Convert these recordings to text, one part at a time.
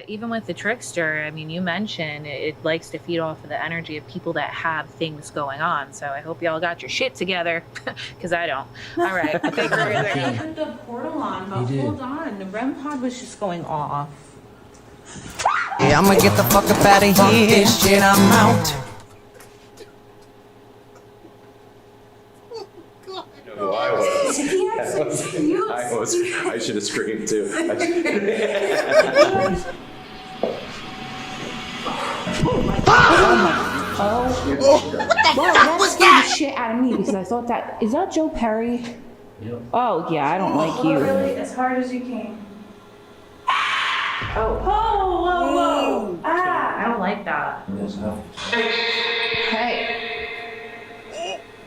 even with the trickster, I mean, you mentioned it likes to feed off of the energy of people that have things going on. So I hope y'all got your shit together, because I don't. All right. I put the portal on, but hold on. The REM pod was just going off. Yeah, I'ma get the fuck up out of here. Shit, I'm out. No, I was. I should have screamed too. That scared the shit out of me because I thought that is that Joe Perry? Yep. Oh yeah, I don't like you. Really, as hard as you can. Oh, whoa, whoa. Ah, I don't like that. hey.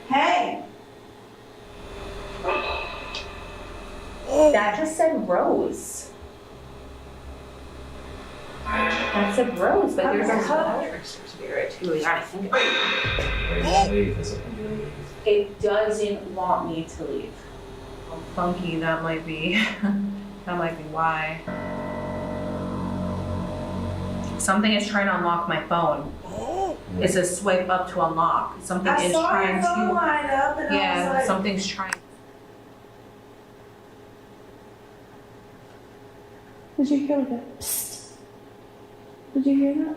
Hey. That just said rose. That said rose, but there's a trickster spirit too. We gotta think about it. It doesn't want me to leave. Funky, that might be why. Something is trying to unlock my phone. It says swipe up to unlock. Something is trying to. Light up and Yeah, I was like, something's trying. Did you hear that? Psst. Did you hear that?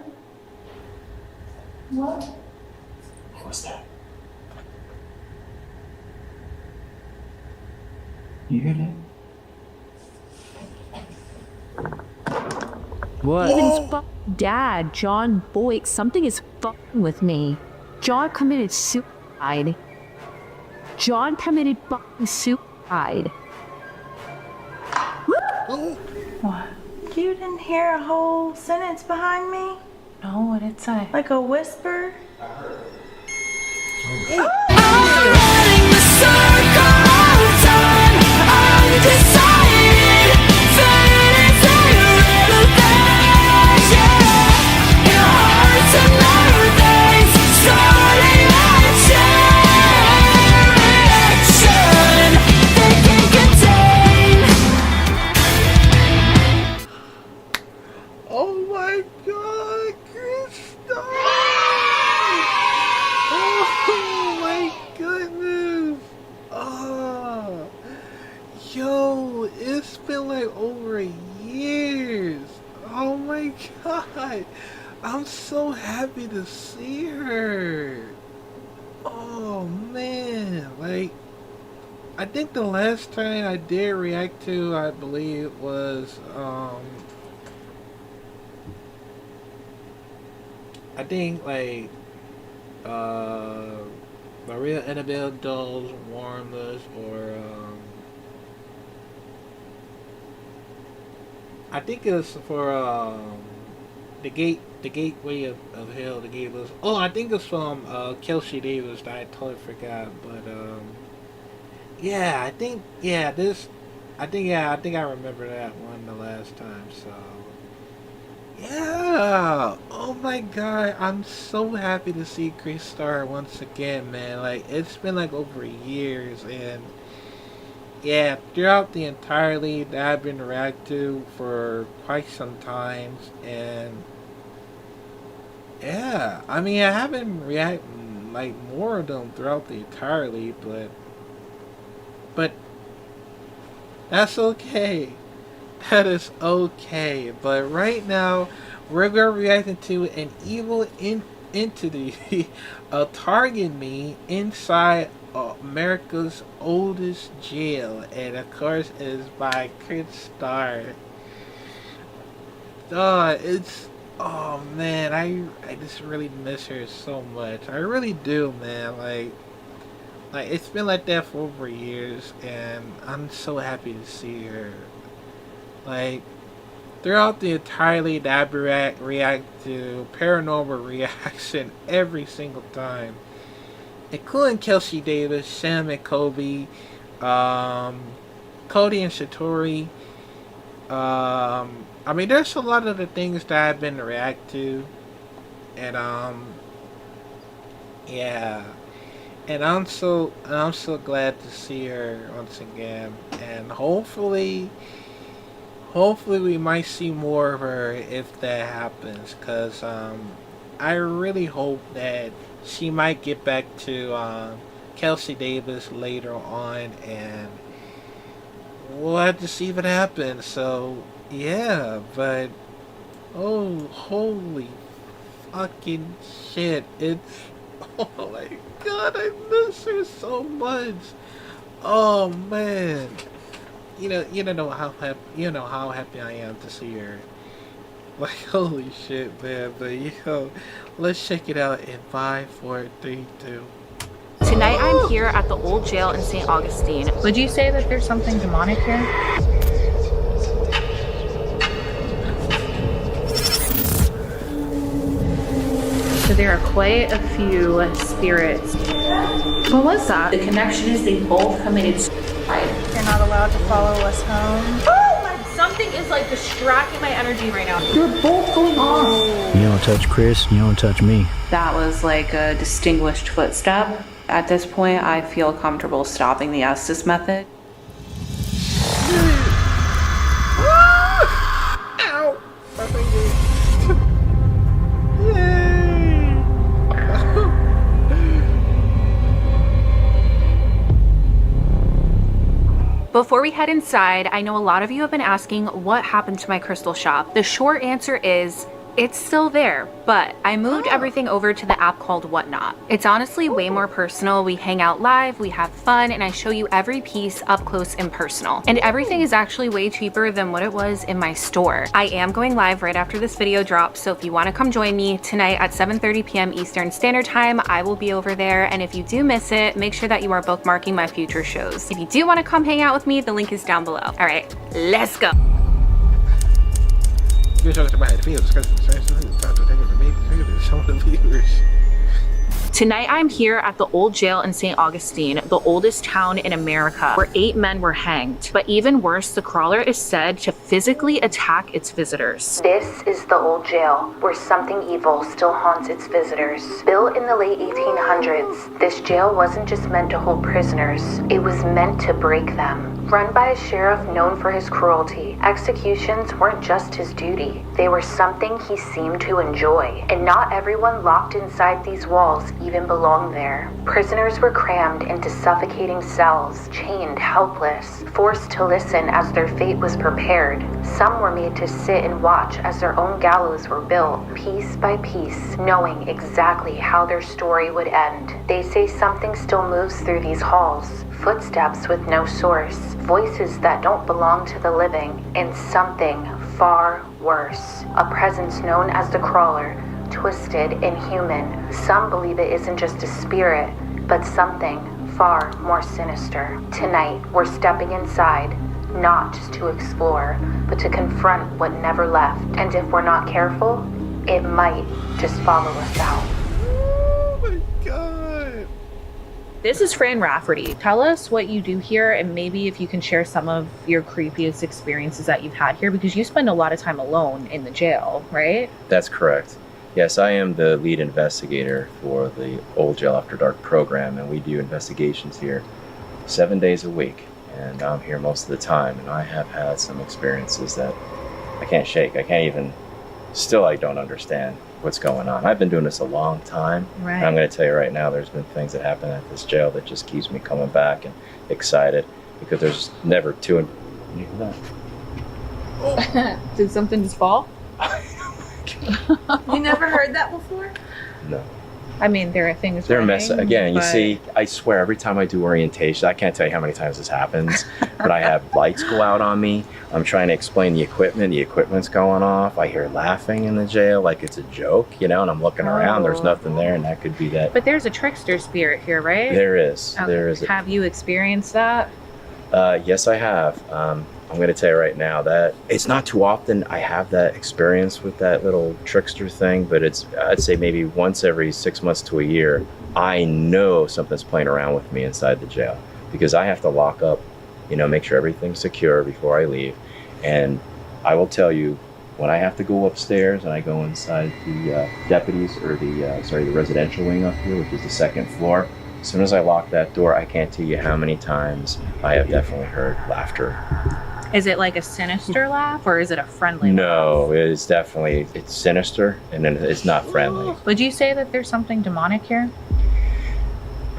What? What was that? You hear that? What? Steven's dad, John Boyd, something is fucking with me. John committed suicide. John committed fucking suicide. what? You didn't hear a whole sentence behind me? No, what did it say? Like a whisper? Oh my god, Krista! Oh my goodness! Oh, yo, it's been like over years. Oh my god, I'm so happy to see her. Oh man, like, I think the last time I did react to, I believe, was, I think like Maria Annabelle Doll's Warmless, or I think it's for the Gateway of Hell, the Gateways. Oh, I think it's from Kelsey Davis that I totally forgot, but yeah, I think I remember that one the last time, so yeah. Oh my god, I'm so happy to see Chris Star once again, man. Like, it's been like over years, and yeah, throughout the entire league that I've been react to for quite some times, and yeah, I mean, I haven't react like more of them throughout the entire league, but that's okay. That is okay. But right now, we're gonna react to an evil entity target me inside America's oldest jail, and of course, it is by Chris Star. It's oh man, I just really miss her so much. I really do, man. Like it's been like that for over years, and I'm so happy to see her. Like, throughout the entirely that I react to paranormal reaction every single time, including Kelsey Davis, Sam and Kobe, Cody and Shatori. I mean, there's a lot of the things that I've been to react to, and yeah, and I'm so glad to see her once again, and hopefully we might see more of her if that happens, because I really hope that she might get back to Kelsey Davis later on, and we'll have to see what happens. So yeah, but oh, holy fucking shit, it's, oh my god, I miss her so much. Oh man, you don't know how happy I am to see her. Like, holy shit, man. But let's check it out in 5, 4, 3, 2. Tonight I'm here at the old jail in St. Augustine. Would you say that there's something demonic here? So there are quite a few spirits. What was that? The connection is they both committed suicide. You're not allowed to follow us home. Oh my, something is like distracting my energy right now. They're both going off. You don't touch Chris, you don't touch me. That was like a distinguished footstep. At this point, I feel comfortable stopping the Estes method. Ow! My finger. Yay! Before we head inside, I know a lot of you have been asking what happened to my crystal shop. The short answer is, it's still there, but I moved everything over to the app called Whatnot. It's honestly way more personal. We hang out live, we have fun, and I show you every piece up close and personal. And everything is actually way cheaper than what it was in my store. I am going live right after this video drops, so if you want to come join me tonight at 7:30 p.m. Eastern Standard Time, I will be over there. And if you do miss it, make sure that you are bookmarking my future shows. If you do want to come hang out with me, the link is down below. All right, let's go. Tonight I'm here at the old jail in St. Augustine, the oldest town in America, where 8 men were hanged. But even worse, the crawler is said to physically attack its visitors. This is the old jail, where something evil still haunts its visitors. Built in the late 1800s, this jail wasn't just meant to hold prisoners, it was meant to break them. Run by a sheriff known for his cruelty, executions weren't just his duty. They were something he seemed to enjoy. And not everyone locked inside these walls even belonged there. Prisoners were crammed into suffocating cells, chained helpless, forced to listen as their fate was prepared. Some were made to sit and watch as their own gallows were built, piece by piece, knowing exactly how their story would end. They say something still moves through these halls. Footsteps with no source, voices that don't belong to the living, and something far worse. A presence known as the crawler, twisted, inhuman. Some believe it isn't just a spirit, but something far more sinister. Tonight, we're stepping inside, not just to explore, but to confront what never left. And if we're not careful, it might just follow us out. Oh my god. This is Fran Rafferty. Tell us what you do here, and maybe if you can share some of your creepiest experiences that you've had here, because you spend a lot of time alone in the jail, right? That's correct. Yes, I am the lead investigator for the Old Jail After Dark program, and we do investigations here 7 days a week. And I'm here most of the time, and I have had some experiences that I can't shake. I can't even, still I don't understand what's going on. I've been doing this a long time. Right. And I'm going to tell you right now, there's been things that happen at this jail that just keeps me coming back and excited, because there's never two. And you hear that? Did something just fall? You never heard that before? No. I mean, there are things They're running, messing again. You but- see, I swear, every time I do orientation, I can't tell you how many times this happens, but I have lights go out on me. I'm trying to explain the equipment's going off. I hear laughing in the jail like it's a joke, and I'm looking around, there's nothing there, and that could be that. But there's a trickster spirit here, right? There is. Okay. There is. Have you experienced that? Yes, I have. I'm going to tell you right now that it's not too often I have that experience with that little trickster thing, but I'd say maybe once every 6 months to a year, I know something's playing around with me inside the jail, because I have to lock up, make sure everything's secure before I leave. And I will tell you, when I have to go upstairs and I go inside the deputies, or the residential wing up here, which is the second floor, as soon as I lock that door, I can't tell you how many times I have definitely heard laughter Is it like a sinister laugh or is it a friendly laugh? No, it's sinister and then it's not friendly. Would you say that there's something demonic here?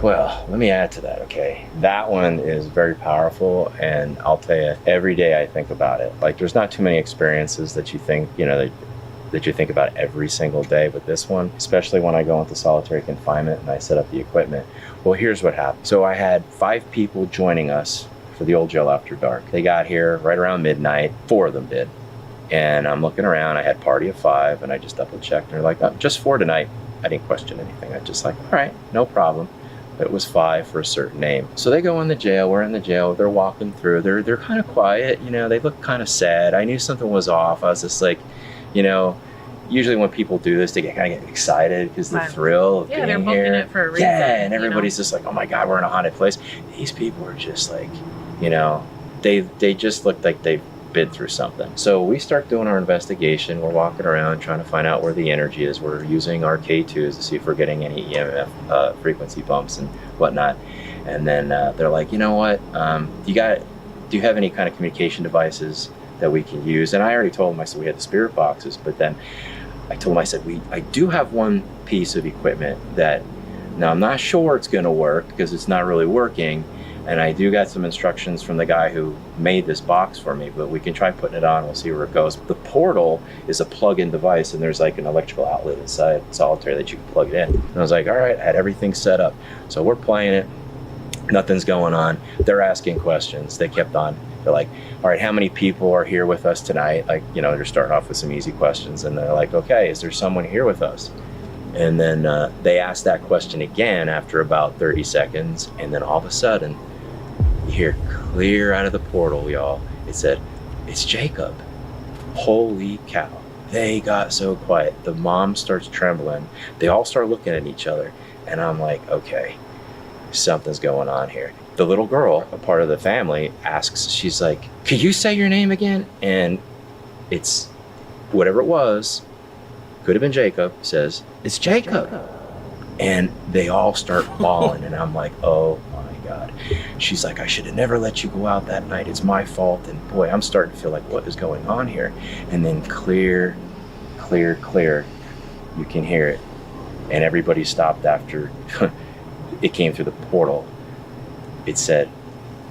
Well, let me add to that, okay? That one is very powerful, and I'll tell you, every day I think about it. Like, there's not too many experiences that you think, that you think about every single day, but this one, especially when I go into solitary confinement and I set up the equipment. Well, here's what happened. So I had 5 people joining us for the old jail after dark. They got here right around midnight, 4 of them did. And I'm looking around, I had party of 5, and I just double checked, and they're like, oh, just 4 tonight. I didn't question anything. I just like, all right, no problem. It was 5 for a certain name. So they go in the jail, we're in the jail, they're walking through, they're kind of quiet, they look kind of sad. I knew something was off. I was just like, usually when people do this, they kind of get excited because the thrill of being they're booking here. it for a reason. Yeah, and everybody's just like, oh my God, we're in a haunted place. These people are just like, they just look like they've been through something. So we start doing our investigation. We're walking around trying to find out where the energy is. We're using our K2s to see if we're getting any EMF frequency bumps and whatnot. And then they're like, you know what? Do you have any kind of communication devices that we can use? And I already told them, I said we had the spirit boxes, but then I told them, I said, I do have one piece of equipment that, now I'm not sure it's gonna work because it's not really working. And I do got some instructions from the guy who made this box for me, but we can try putting it on, we'll see where it goes. The portal is a plug-in device, and there's like an electrical outlet inside solitary that you can plug it in. And I was like, all right, I had everything set up. So we're playing it, nothing's going on. They're asking questions, they kept on. They're like, all right, how many people are here with us tonight? Like, they're starting off with some easy questions, and they're like, okay, is there someone here with us? And then they asked that question again after about 30 seconds, and then all of a sudden, you hear clear out of the portal, y'all. It said, it's Jacob. Holy cow. They got so quiet. The mom starts trembling. They all start looking at each other. And I'm like, okay, something's going on here. The little girl, a part of the family, asks, she's like, could you say your name again? And it's whatever it was, could have been Jacob, says, it's Jacob. And they all start bawling. And I'm like, oh my God. She's like, I should have never let you go out that night. It's my fault. And boy, I'm starting to feel like, what is going on here? And then clear, you can hear it. And everybody stopped after it came through the portal. It said,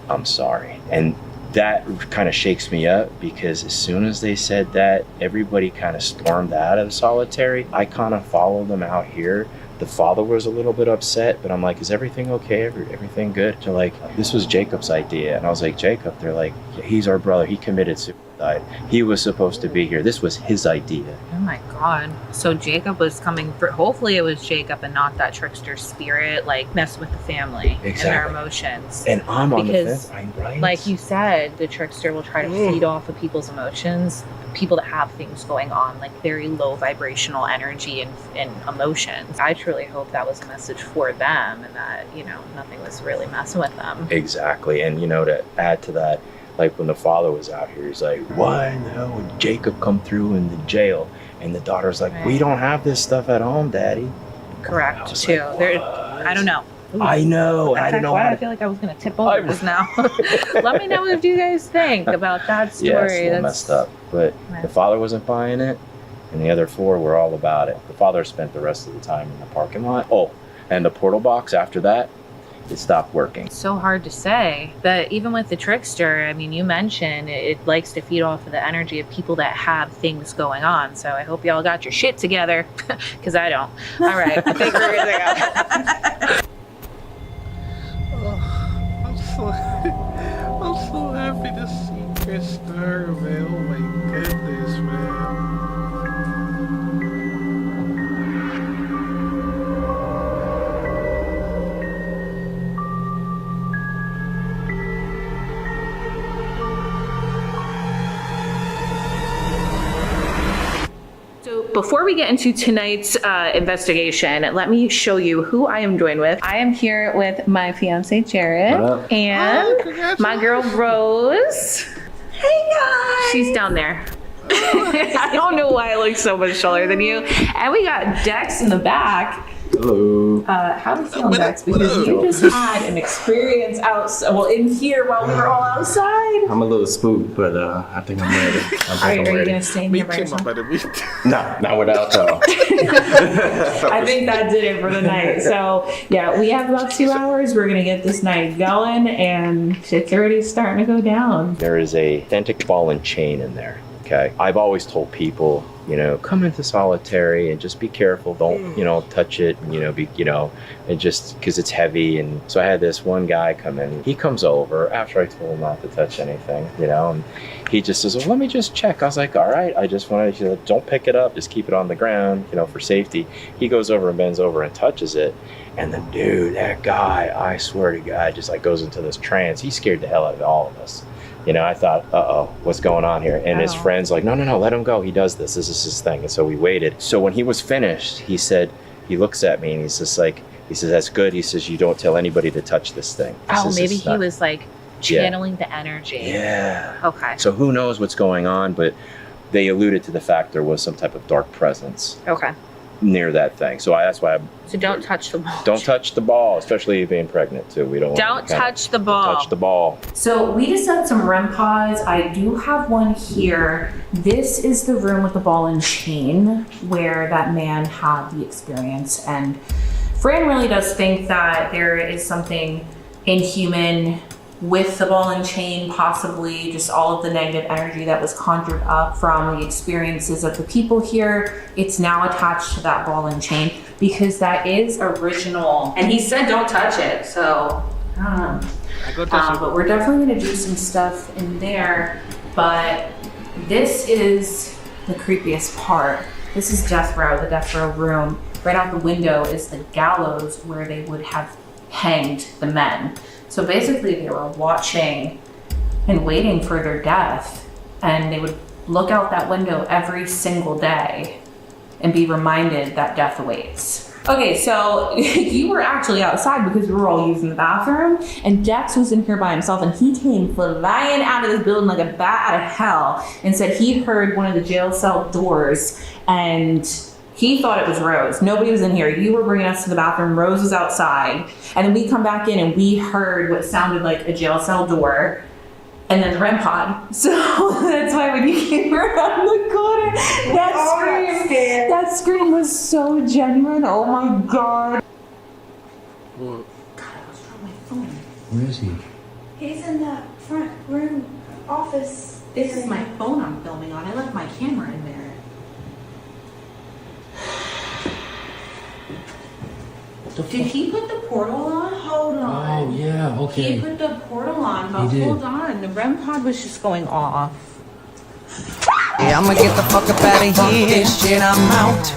I'm sorry. And that kind of shakes me up, because as soon as they said that, everybody kind of stormed out of solitary. I kind of followed them out here. The father was a little bit upset, but I'm like, is everything okay? Everything good? They're like, this was Jacob's idea. And I was like, Jacob? They're like, yeah, he's our brother. He committed suicide. He was supposed to be here. This was his idea. Oh my God. So Jacob was coming through. Hopefully it was Jacob and not that trickster spirit, like mess with the family and their emotions. And I'm on the fence. I'm right. Like you said, the trickster will try to feed off of people's emotions. People that have things going on, like very low vibrational energy and emotions. I truly hope that was a message for them, and that, nothing was really messing with them. Exactly. And, to add to that, like when the father was out here, he's like, why in the hell would Jacob come through in the jail? And the daughter's like, we don't have this stuff at home, Daddy. Correct, too. Like, I don't know. Ooh. I know. I don't know. I feel like I was going to tip over this now. Let me know what you guys think about that story. Yeah, it's a little messed up. But the father wasn't buying it, and the other 4 were all about it. The father spent the rest of the time in the parking lot. Oh, and the portal box after that, it stopped working. It's so hard to say. But even with the trickster, I mean, you mentioned it likes to feed off of the energy of people that have things going on. So I hope y'all got your shit together, because I don't. All right, I think we're good to go. I'm so happy to see Chris Star, man. Oh my goodness, man. Before we get into tonight's investigation, let me show you who I am joined with. I am here with my fiance, Jared, and my girl, Rose. Hey guys! She's down there. I don't know why I look so much taller than you. And we got Dex in the back. Hello. How do you feel, Dex? Because you just had an experience in here while we were all outside. I'm a little spooked, but I think I'm ready. Are you going to stay in here by yourself? No, not without y'all. I think that did it for the night. So, yeah, we have about 2 hours. We're going to get this night going, and security's starting to go down. There is a authentic ball and chain in there. Okay. I've always told people, come into solitary and just be careful. Don't, touch it, and just because it's heavy. And so I had this one guy come in. He comes over after I told him not to touch anything, and he just says, well, let me just check. I was like, all right, I just wanted you to don't pick it up. Just keep it on the ground, for safety. He goes over and bends over and touches it. And then, dude, that guy, I swear to God, just like goes into this trance. He scared the hell out of all of us. I thought, uh-oh, what's going on here? And his friend's like, no, let him go. He does this. This is his thing. And so we waited. So when he was finished, he looks at me and he's just like, he says, that's good. He says, you don't tell anybody to touch this thing. Maybe he was like channeling the energy. Yeah. Okay. So who knows what's going on, but they alluded to the fact there was some type of dark presence. Okay. Near that thing. So that's why So don't touch the ball. Don't touch the ball, especially being pregnant too. We don't touch the ball. Touch the ball. So we just had some REM pods. I do have one here. This is the room with the ball and chain where that man had the experience. And Fran really does think that there is something inhuman with the ball and chain, possibly just all of the negative energy that was conjured up from the experiences of the people here. It's now attached to that ball and chain because that is original. And he said don't touch it, so but we're definitely gonna do some stuff in there. But this is the creepiest part. This is death row, the death row room. Right out the window is the gallows where they would have hanged the men. So basically they were watching and waiting for their death, and they would look out that window every single day and be reminded that death awaits. Okay, so you were actually outside because we were all using the bathroom, and Dex was in here by himself, and he came flying out of this building like a bat out of hell and said he heard one of the jail cell doors, and he thought it was Rose. Nobody was in here. You were bringing us to the bathroom. Rose was outside. And then we come back in and we heard what sounded like a jail cell door and then the REM pod. So that's why when you came around the corner, that scream was so genuine. Oh my God. God, I was on my phone. Where is he? He's in the front room office. This is my phone I'm filming on. I left my camera in there. Did he put the portal on? Hold on. Oh, yeah, okay. He put the portal on, but He did. hold on. The REM pod was just going off. Yeah, I'ma get the fuck up out of here. Shit, I'm out.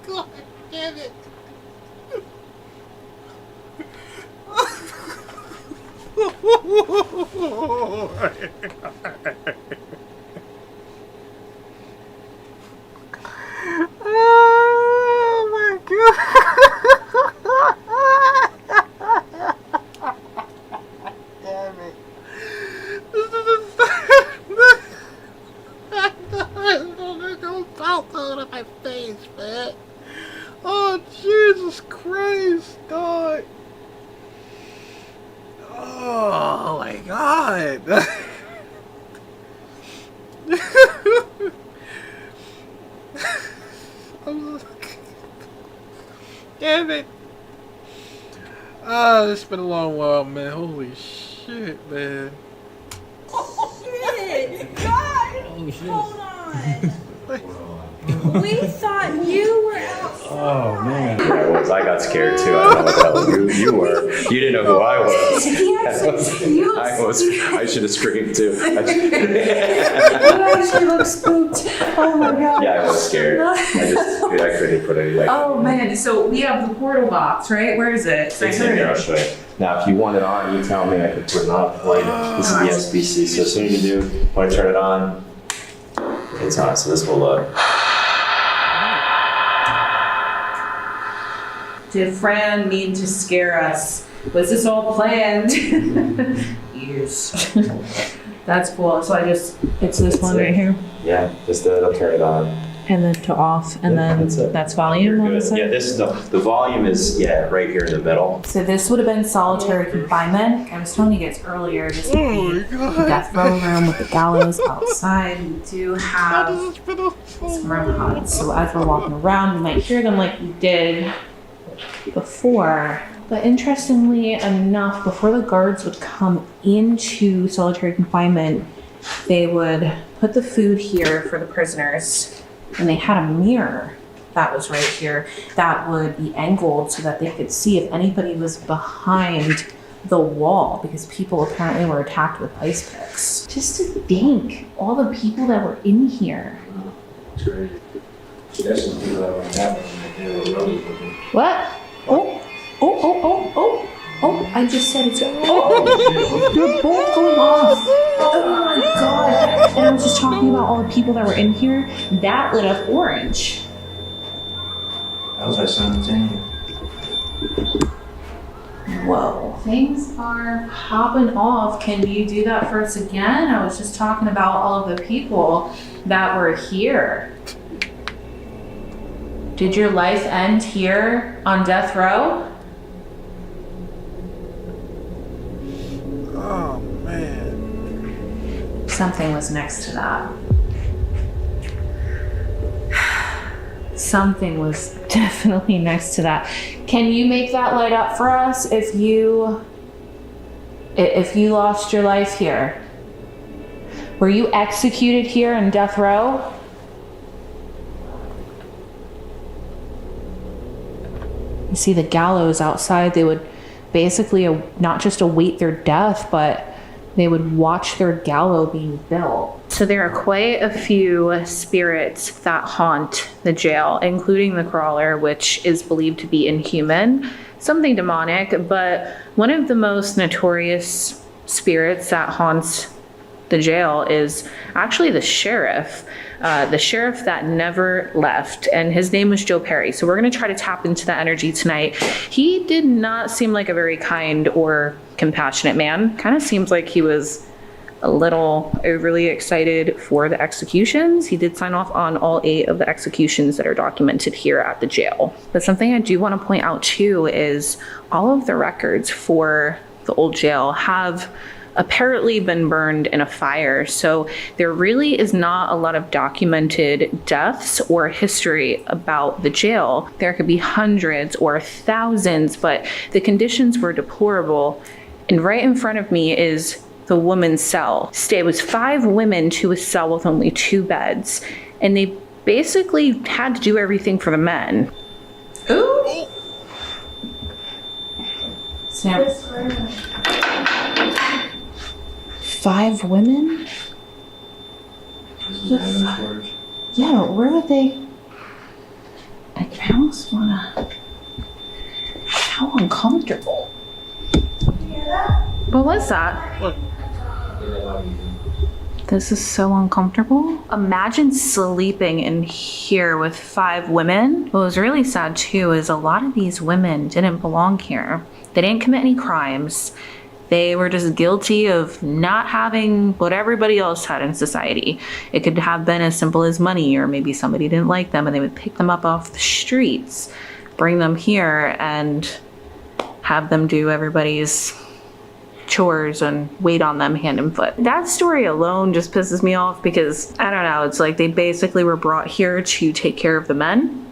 God damn it. Oh my God. Damn it. Don't talk out my face, man. Oh, Jesus Christ, God. Oh my God. Damn it. Oh, it's been a long while, man. Holy shit, man. Oh, shit. God. Oh, shit. Hold on. We thought you were outside. Oh, man. I got scared too. I don't know what the hell you were. You didn't know who I was. I should have screamed too. You actually look spooked. Oh my God. Yeah, I was scared. I couldn't put anything. Oh man, so we have the portal box, right? Where is it? It's in here, I'll show you. Now, if you want it on, you tell me. I can put it on for you. This is the SBC. So as soon as you do, when I turn it on, it's on. So this will look. Did Fran mean to scare us? Was this all planned? You use. That's cool. So it's this one right here. Yeah, just that'll turn it on. And then to off, and Yeah, then that's it. that's volume on the side? Yeah, this is the volume is right here in the middle. So this would have been solitary confinement. I was telling you guys earlier, this would be the death row room with the gallows outside. We do have some room huts. So as we're walking around, we might hear them like we did before. But interestingly enough, before the guards would come into solitary confinement, they would put the food here for the prisoners. And they had a mirror that was right here that would be angled so that they could see if anybody was behind the wall, because people apparently were attacked with ice picks. Just to think, all the people that were in here. What? Oh, I just said it's, they're both going off. Oh my God. And I was just talking about all the people that were in here. That lit up orange. That was our son, Daniel. Whoa. Things are popping off. Can you do that for us again? I was just talking about all of the people that were here. Did your life end here on death row? Oh man. Something was next to that. Something was definitely next to that. Can you make that light up for us if you lost your life here? Were you executed here in death row? You see the gallows outside. They would basically not just await their death, but they would watch their gallows being built. So there are quite a few spirits that haunt the jail, including the crawler, which is believed to be inhuman, something demonic, but one of the most notorious spirits that haunts the jail is actually the sheriff that never left, and his name was Joe Perry. So we're going to try to tap into that energy tonight. He did not seem like a very kind or compassionate man. Kind of seems like he was a little overly excited for the executions. He did sign off on all 8 of the executions that are documented here at the jail. But something I do want to point out too is all of the records for the old jail have apparently been burned in a fire. So there really is not a lot of documented deaths or history about the jail. There could be hundreds or thousands, but the conditions were deplorable. And right in front of me is the woman's cell. It was 5 women to a cell with only 2 beds. And they basically had to do everything for the men. Ooh! Snap. 5 women? Yeah, but where would they? I almost wanna. How uncomfortable. What was that? Look. This is so uncomfortable. Imagine sleeping in here with 5 women. What was really sad too is a lot of these women didn't belong here. They didn't commit any crimes. They were just guilty of not having what everybody else had in society. It could have been as simple as money, or maybe somebody didn't like them and they would pick them up off the streets, bring them here and have them do everybody's chores and wait on them hand and foot. That story alone just pisses me off because, I don't know, it's like they basically were brought here to take care of the men.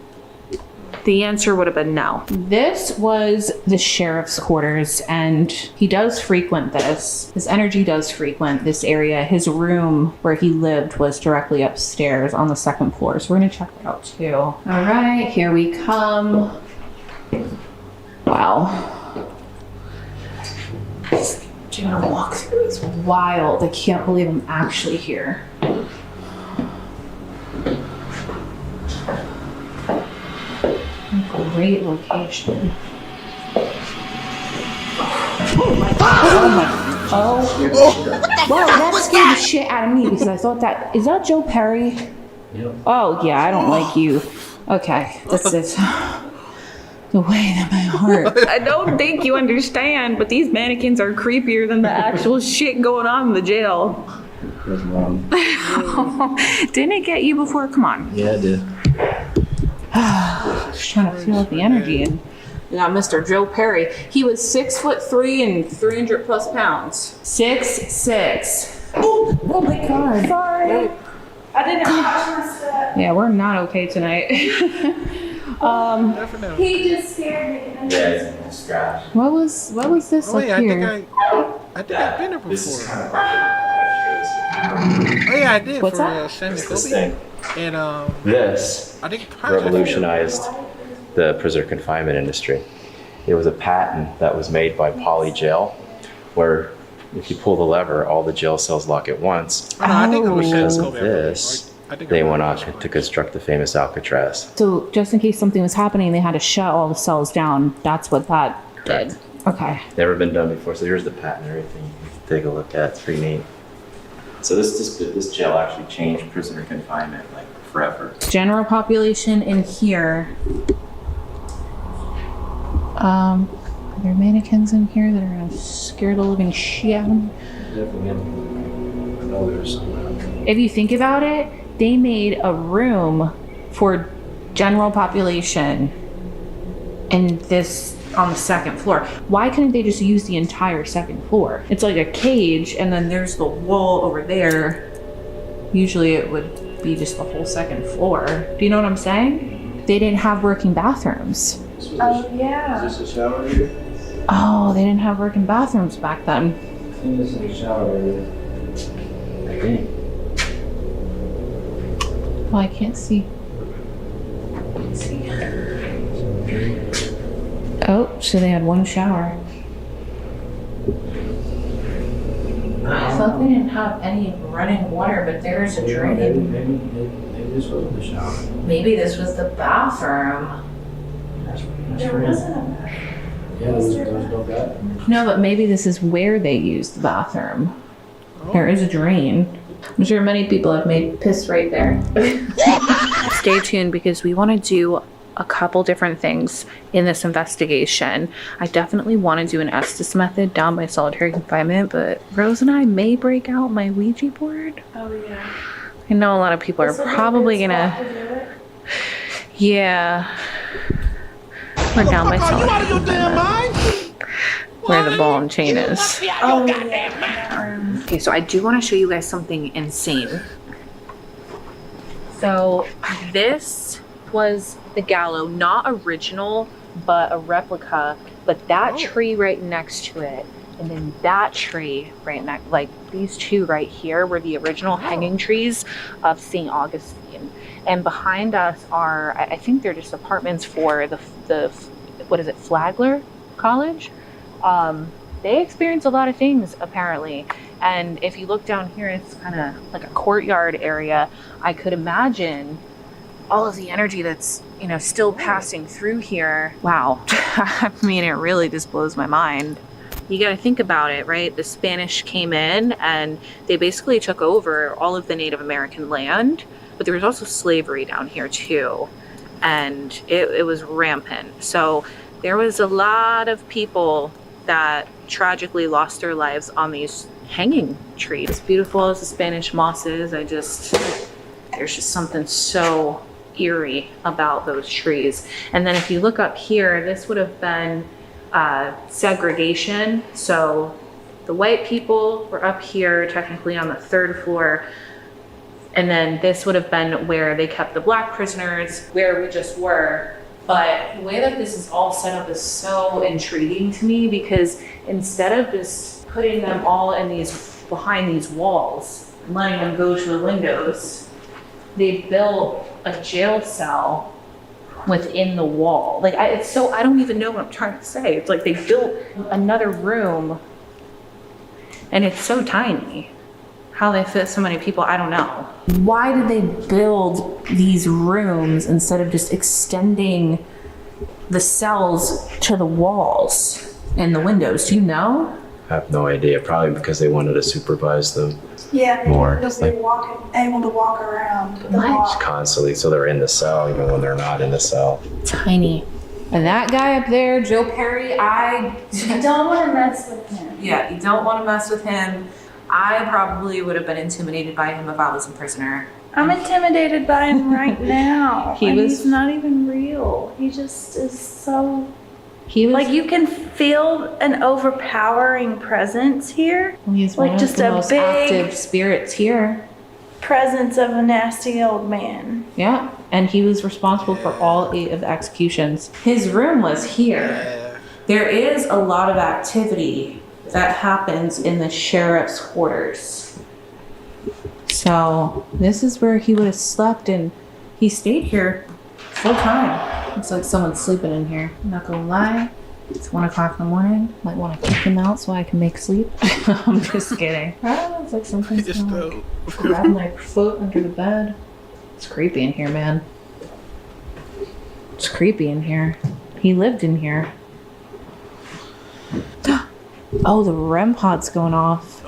The answer would have been no. This was the sheriff's quarters, and he does frequent this. His energy does frequent this area. His room where he lived was directly upstairs on the 2nd floor, so we're gonna check that out too. All right, here we come. Wow. Doing a walkthrough is wild. I can't believe I'm actually here. Great location. Oh my god. Oh. Wow, that scared the shit out of me because I thought that, is that Joe Perry? Yep. Oh yeah, I don't like you. Okay, that's it. The way that my heart. I don't think you understand, but these mannequins are creepier than the actual shit going on in the jail. Didn't it get you before? Come on. Yeah, I did. Just trying to feel out the energy. And we got Mr. Joe Perry. He was 6'3" and 300 plus pounds. 6'6". Oh my God. Sorry. I didn't know. Yeah, we're not okay tonight. He just scared me. Yeah, it's scratch. What was this Oh, up yeah, here? I think I've been here This is before. kind of like Oh, yeah, I did What's for that? Sandy this Kobe. thing. And This I think part of it- revolutionized the prisoner confinement industry. It was a patent that was made by Jall, where if you pull the lever, all the jail cells lock at once. Oh, no, I think it was Sandy Because of Kobe. this, I think I they remember went on this one. to construct the famous Alcatraz. So just in case something was happening, they had to shut all the cells down. That's what that did. Okay. Never been done before. So here's the patent and everything. You can take a look at. It's pretty neat. So this jail actually changed prisoner confinement like forever. General population in here. Are there mannequins in here that are gonna scare the living shit out of me? Definitely. I know there's some around. If you think about it, they made a room for general population in this on the second floor. Why couldn't they just use the entire second floor? It's like a cage and then there's the wall over there. Usually it would be just the whole second floor. Do you know what I'm saying? They didn't have working bathrooms. Oh, yeah. Is this a shower area? Oh, they didn't have working bathrooms back then. I think this is a shower area. I think. Well, I can't see. Oh, so they had one shower. I thought they didn't have any running water, but there's a drain. Maybe this wasn't the shower. Maybe this was the bathroom. That's There weird. wasn't a bathroom. Yeah, there's no bathroom. No, but maybe this is where they used the bathroom. There is a drain. I'm sure many people have made piss right there. Stay tuned because we want to do a couple different things in this investigation. I definitely want to do an Estes method down by solitary confinement, but Rose and I may break out my Ouija board. Oh, yeah. I know a lot of people are probably gonna. Yeah. We're down by solitary confinement. Where the ball and chain is. Oh, yeah. Okay, so I do want to show you guys something insane. So this was the gallows, not original, but a replica. But that tree right next to it, and then that tree right next, like these two right here, were the original hanging trees of St. Augustine. And behind us are, I think they're just apartments for the what is it, Flagler College? They experience a lot of things apparently. And if you look down here, it's kind of like a courtyard area. I could imagine all of the energy that's, you know, still passing through here. Wow. I mean, it really just blows my mind. You got to think about it, right? The Spanish came in and they basically took over all of the Native American land, but there was also slavery down here too. And it was rampant. So there was a lot of people that tragically lost their lives on these hanging trees. As beautiful as the Spanish moss is, there's just something so eerie about those trees. And then if you look up here, this would have been segregation. So the white people were up here, technically on the third floor. And then this would have been where they kept the black prisoners, where we just were. But the way that this is all set up is so intriguing to me, because instead of just putting them all in behind these walls and letting them go to the windows, they built a jail cell within the wall. Like I don't even know what I'm trying to say. It's like they built another room and it's so tiny. How they fit so many people, I don't know. Why did they build these rooms instead of just extending the cells to the walls and the windows? Do you know? I have no idea. Probably because they wanted to supervise them Yeah, more. because they're able to walk around the What? block. Constantly, so they're in the cell even when they're not in the cell. Tiny. And that guy up there, Joe Perry, You don't want to mess with him. Yeah, you don't want to mess with him. I probably would have been intimidated by him if I was a prisoner. I'm intimidated by him right now. He's not even real. He just is so. Like you can feel an overpowering presence here. He's like one just of the a most big active spirits here. presence of a nasty old man. Yeah, and he was responsible for all 8 of the executions. His room was here. There is a lot of activity that happens in the sheriff's quarters. So this is where he would have slept, and he stayed here full time. Looks like someone's sleeping in here. I'm not gonna lie. It's 1 o'clock in the morning. Might want to kick him out so I can make sleep. I'm just kidding. It's like something's gonna like grab my foot under the bed. It's creepy in here, man. It's creepy in here. He lived in here. Oh, the REM pod's going off.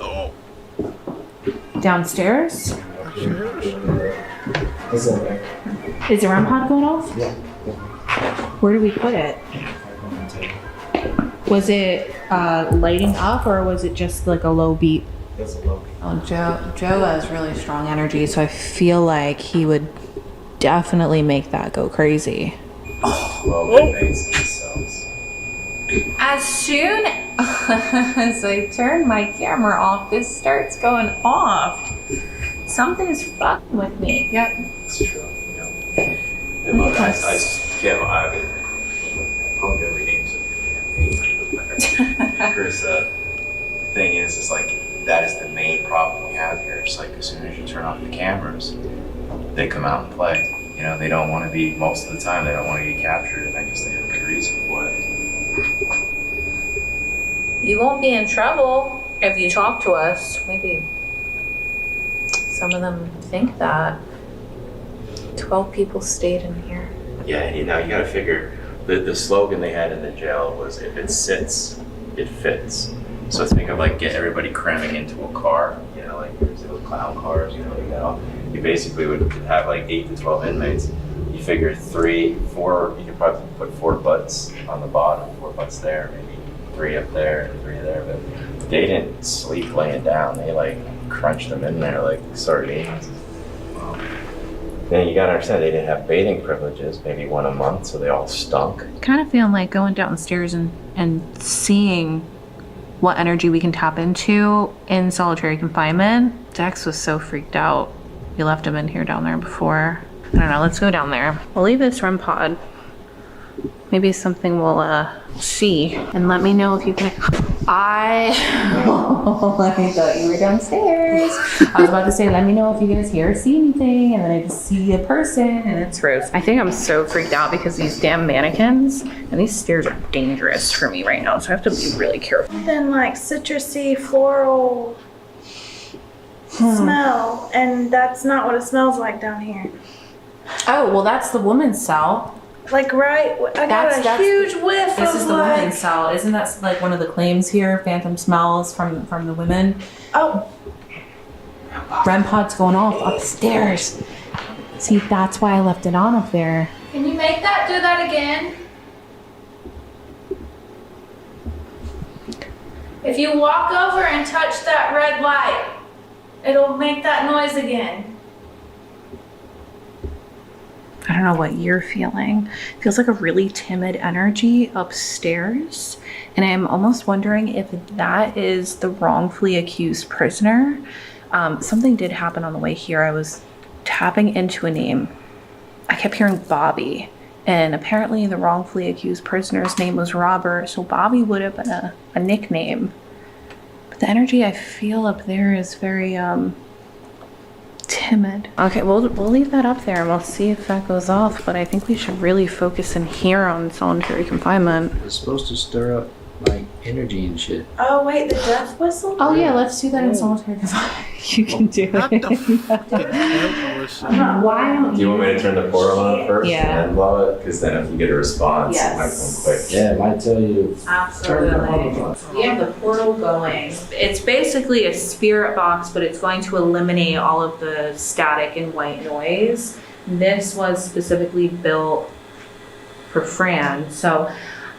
Downstairs? It's in there. Is the REM pod going off? Yeah. Where did we put it? Was it lighting up, or was it just like a low beat? It's a low. Oh, Joe has really strong energy, so I feel like he would definitely make that go crazy. Well, inmates themselves. As soon as I turn my camera off, this starts going off. Something's fucking with me. Yep. It's true. You know. And look, I can't. I probably gonna rename something. Here's the thing is like that is the main problem we have here. It's like as soon as you turn off the cameras, they come out and play. You know, they don't want to be, most of the time, they don't want to get captured, and I guess they have a good reason for it. You won't be in trouble if you talk to us. Maybe some of them think that. 12 people stayed in here. Yeah, and you know, you gotta figure, the slogan they had in the jail was, if it sits, it fits. So think of like get everybody cramming into a car, you know, like there's little clown cars, you basically would have like 8 to 12 inmates. You figure 3, 4, you could probably put 4 butts on the bottom, 4 butts there, maybe 3 up there and 3 there, but they didn't sleep laying down. They like crunched them in there like sardines. Then you gotta understand they didn't have bathing privileges, maybe 1 a month, so they all stunk. Kind of feeling like going downstairs and seeing what energy we can tap into in solitary confinement. Dex was so freaked out. We left him in here down there before. I don't know, let's go down there. We'll leave this REM pod. Maybe something we'll see. And let me know if you can. I thought you were downstairs. I was about to say, let me know if you guys hear or see anything. And then I just see a person and it's Rose. I think I'm so freaked out because these damn mannequins and these stairs are dangerous for me right now. So I have to be really careful. Then like citrusy, floral smell. And that's not what it smells like down here. Oh, well, that's the woman's cell. Like, right? I got a huge whiff This of is the like, women's cell. Isn't that like one of the claims here? Phantom smells from the women. Oh, REM pod's going off upstairs. See, that's why I left it on up there. can you make that do that again? If you walk over and touch that red light, it'll make that noise again. I don't know what you're feeling. It feels like a really timid energy upstairs. And I'm almost wondering if that is the wrongfully accused prisoner. Something did happen on the way here. I was tapping into a name. I kept hearing Bobby. And apparently the wrongfully accused prisoner's name was Robert. So Bobby would have been a nickname. But the energy I feel up there is very, timid. Okay, we'll leave that up there and we'll see if that goes off, but I think we should really focus in here on solitary confinement. It's supposed to stir up like energy and shit. Oh wait, the death whistle? Oh yeah, let's do that in solitary confinement. You can do Not the it. fucking death whistle. Why don't Do you want me to turn the portal on first Yeah. and then blow it? Because then if you get a response, it might come quick. Yeah, it might tell you. Absolutely. We have the portal going. It's basically a spirit box, but it's going to eliminate all of the static and white noise. This was specifically built for Fran. So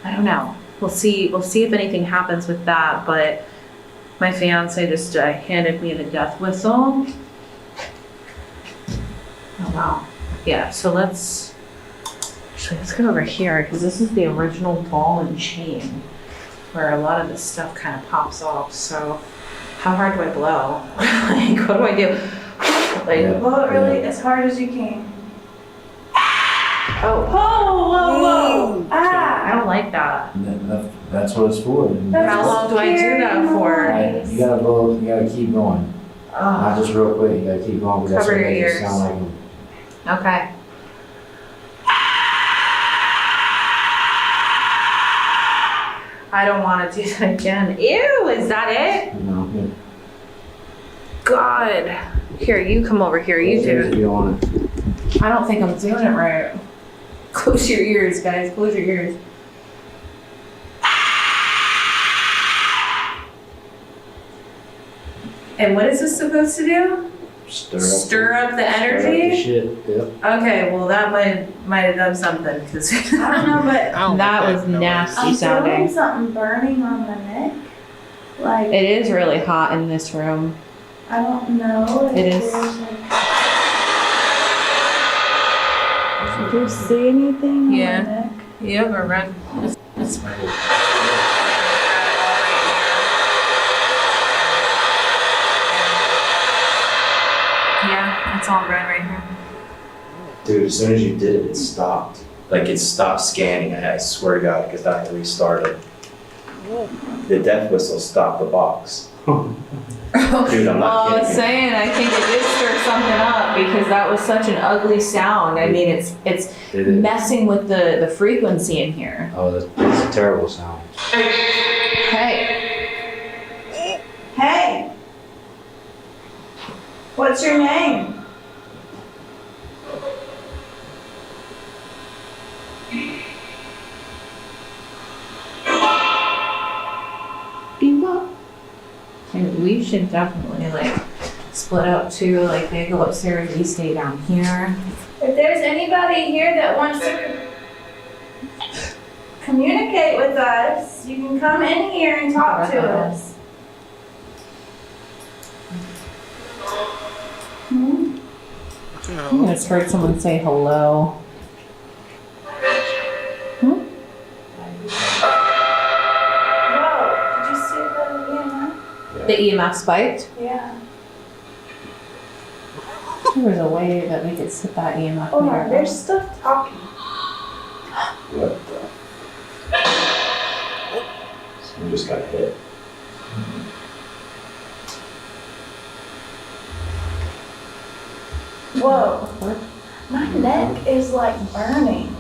I don't know. We'll see if anything happens with that. But my fiance just handed me the death whistle. Oh wow. Yeah, so let's go over here because this is the original ball and chain where a lot of this stuff kind of pops off. So how hard do I blow? Like, what do I do? Like, Blow it really as hard as you can. oh, Whoa! Ah! I don't like that. That's what it's for. How long do I do that for? Like, you gotta blow, you gotta keep going. Oh, Not just real quick, you gotta keep going, because that's Cover what your makes it ears. sound like them. okay. I don't want to do that again. Ew, is that it? You know, yeah. God. Here, you come over here. You do If it. you don't want it. I don't think I'm doing it right. Close your ears, guys. Close your ears. And what is this supposed to do? Stir up the energy? Shit, yep. Okay, well that might have done something because I don't know, but I don't that like was noise. nasty I'm feeling sounding. something burning on my neck. Like, It is really hot in this room. I don't know. It is. Do you see anything Yeah. on my neck? You ever run? It's yeah, it's all red right here. Dude, as soon as you did it, it stopped. Like it stopped scanning. I swear to God, because I had to restart it. The death whistle stopped the box. Dude, I'm Well, not I was kidding. saying, I think it did stir something up because that was such an ugly sound. I mean, it's It is. messing with the frequency in here. Oh, that's a terrible sound. Hey, Hey! What's your name? and we should definitely like split up too. Like they go upstairs, we stay down here. If there's anybody here that wants to communicate with us, you can come in here and talk to us. Hmm? I just heard someone say hello. Whoa, did you see that again? The EMF spiked. Yeah. There was a way that we could set that EMF Hold on, meter. there's stuff talking. What the? Someone just got hit. Whoa. My neck is like burning.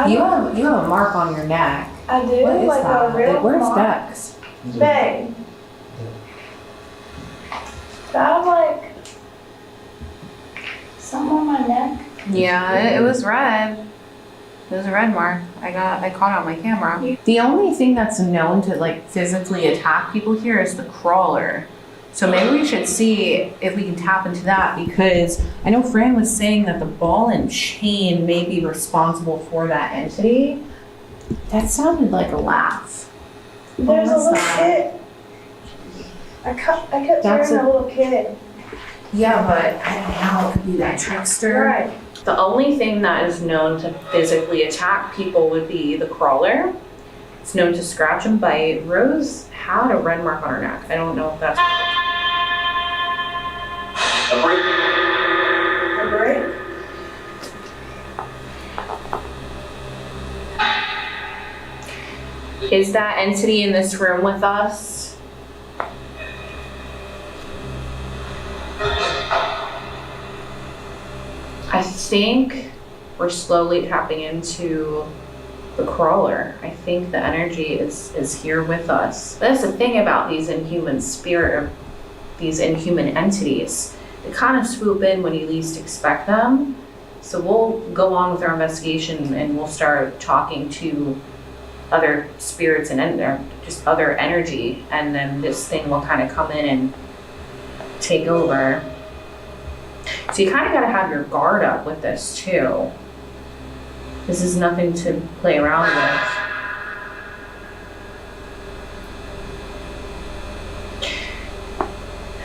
You have a mark on your neck. I do, What is like that? a real Where's mark. Dex? Babe. That like something on my neck. Yeah, it was red. It was a red mark. I caught it on my camera. The only thing that's known to like physically attack people here is the crawler. So maybe we should see if we can tap into that because I know Fran was saying that the ball and chain may be responsible for that entity. That sounded like a laugh. There's a What's little that? kid. I kept That's hearing a little kid. Yeah, but I don't know how it could be that trickster. Right. The only thing that is known to physically attack people would be the crawler. It's known to scratch and bite. Rose had a red mark on her neck. I don't know if that's... A break? Is that entity in this room with us? I think we're slowly tapping into the crawler. I think the energy is here with us. That's the thing about these inhuman spirit, or these inhuman entities. They kind of swoop in when you least expect them. So we'll go on with our investigation and we'll start talking to other spirits and just other energy, and then this thing will kind of come in and take over. So you kind of got to have your guard up with this too. This is nothing to play around with.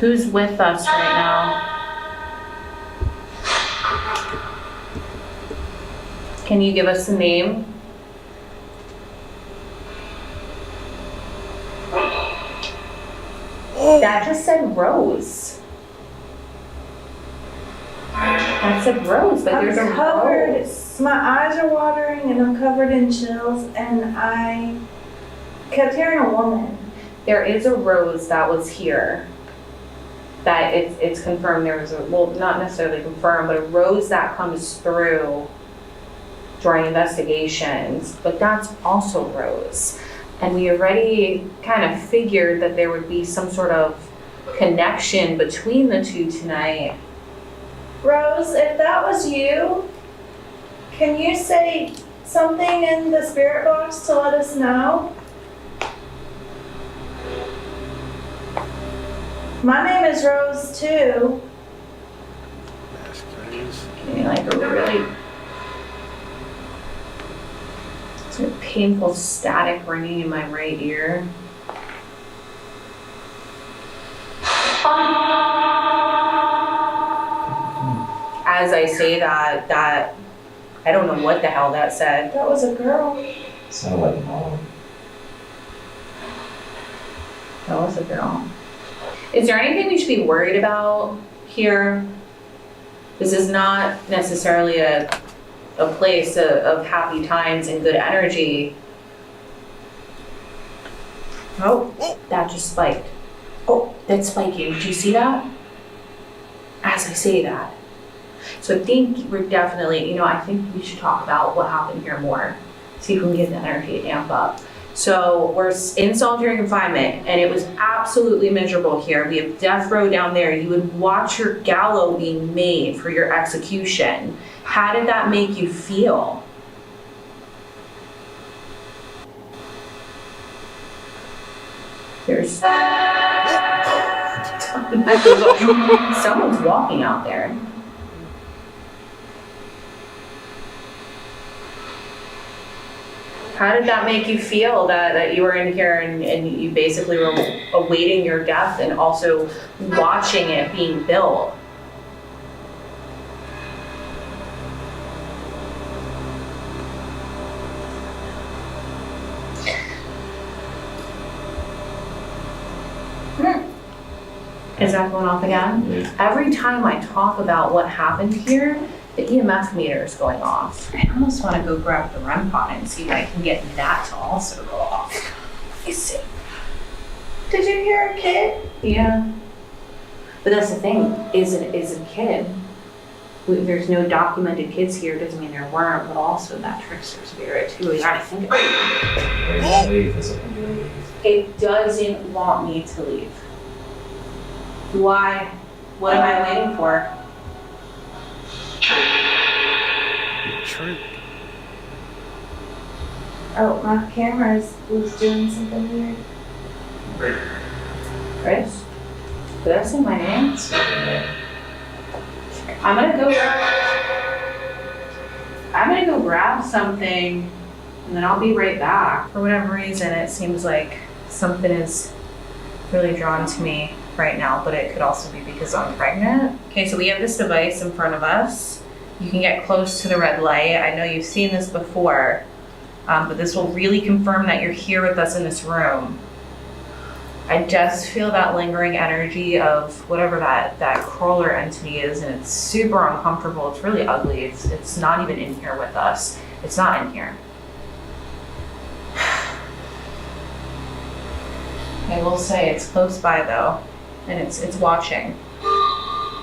Who's with us right now? Can you give us a name? That just said Rose. That said Rose, but there's a covered. Rose. My eyes are watering and I'm covered in chills, and I kept hearing a woman. There is a Rose that was here. That it's confirmed there was a, well, not necessarily confirmed, but a Rose that comes through during investigations, but that's also Rose. And we already kind of figured that there would be some sort of connection between the two tonight. Rose, if that was you, can you say something in the spirit box to let us know? My name is Rose too. That's crazy. Give me like a really sort of painful static ringing in my right ear. As I say that I don't know what the hell that said. That was a girl. Sound like mom. That was a girl. Is there anything we should be worried about here? This is not necessarily a place of happy times and good energy. Oh, that just spiked. Oh, that's spiking. Did you see that? As I say that. So I think we're definitely, I think we should talk about what happened here more. See if we can get the energy to amp up. So we're in solitary confinement, and it was absolutely miserable here. We have death row down there. You would watch your gallows being made for your execution. How did that make you feel? There's someone's walking out there. How did that make you feel that you were in here and you basically were awaiting your death and also watching it being built? Is that going off again? Yeah. Every time I talk about what happened here, the EMF meter is going off. I almost want to go grab the REM pod and see if I can get that to also go off. You see? Did you hear a kid? Yeah. But that's the thing, is a kid. There's no documented kids here, doesn't mean there weren't, but also that trickster spirit too. We gotta think about it. It doesn't want me to leave. Why? What am I waiting for? Trick. Oh, my camera was doing something weird. Chris? Did I say my name? I'm gonna go grab something and then I'll be right back. For whatever reason, it seems like something is really drawn to me right now, but it could also be because I'm pregnant. Okay, so we have this device in front of us. You can get close to the red light. I know you've seen this before, but this will really confirm that you're here with us in this room. I just feel that lingering energy of whatever that crawler entity is, and it's super uncomfortable. It's really ugly. It's not even in here with us. It's not in here. I will say it's close by though, and it's watching.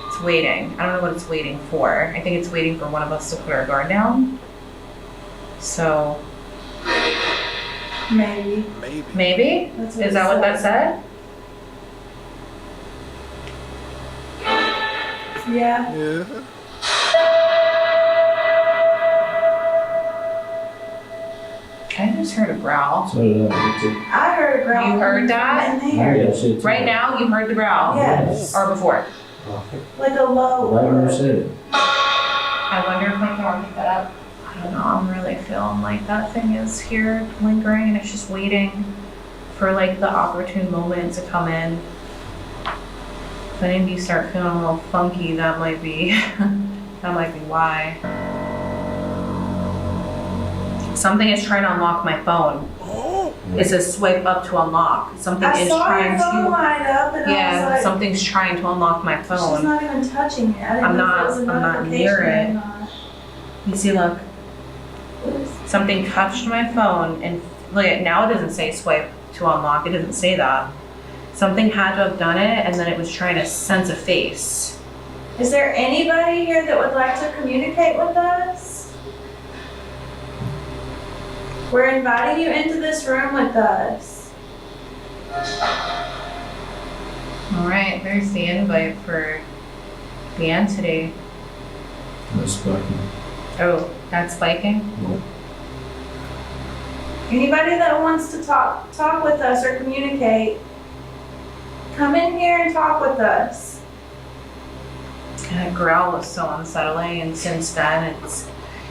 It's waiting. I don't know what it's waiting for. I think it's waiting for one of us to put our guard down. So Maybe. Maybe. That's Is that what that said? Yeah. Yeah. I just heard a growl. So did I. Me too. I heard a growl. You heard that? In there. Yeah, shit, too. Right now, you heard the growl. Yes. Or before. Oh, Like a low. I never said it. I wonder if my camera picked that up. I don't know, I'm really feeling like that thing is here lingering and it's just waiting for like the opportune moment to come in. If any of you start feeling a little funky, that might be why. Something is trying to unlock my phone. It says swipe up to unlock. Something I is saw trying your phone to. light up and I was Yeah, like, something's trying to unlock my she's phone. not even touching it. I didn't I'm know not- if it was a I'm not near notification it. or not. You see, look. Something touched my phone and look at now it doesn't say swipe to unlock. It doesn't say that. Something had to have done it and then it was trying to sense a face. Is there anybody here that would like to communicate with us? We're inviting you into this room with us. All right, there's the invite for the entity. That's fucking. Oh, that's spiking? Anybody that wants to talk with us or communicate, come in here and talk with us. And that growl was so unsettling, and since then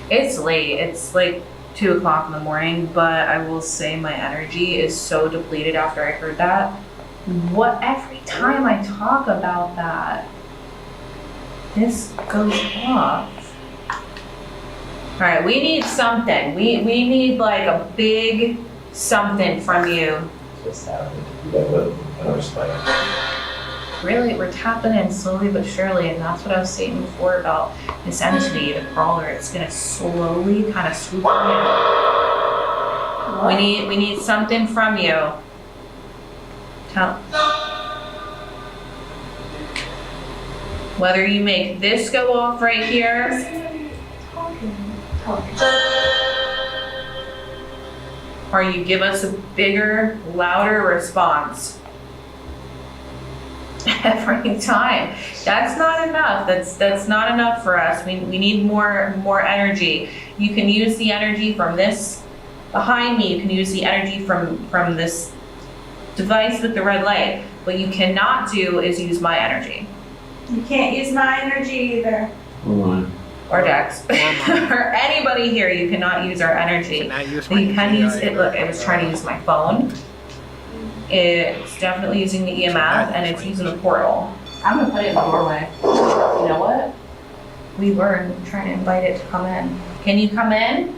it's late. It's like 2 o'clock in the morning, but I will say my energy is so depleted after I heard that. What every time I talk about that, this goes off. All right, we need something. We need like a big something from you. Just happened. That was another spike. Really, we're tapping in slowly but surely, and that's what I was saying before about this entity, the crawler. It's gonna slowly kind of swoop in. We need something from you. Tell. Whether you make this go off right here, or you give us a bigger, louder response. Every time. That's not enough. That's not enough for us. We need more energy. You can use the energy from this behind me. You can use the energy from this device with the red light. What you cannot do is use my energy. You can't use my energy either. Hold on. Or Dex. Or anybody here, you cannot use our energy. Cannot use But you my can use energy. it. Look, it was trying to use my phone. It's definitely using the EMF and it's using the portal. I'm gonna put it in the doorway. You know what? We were trying to invite it to come in. Can you come in?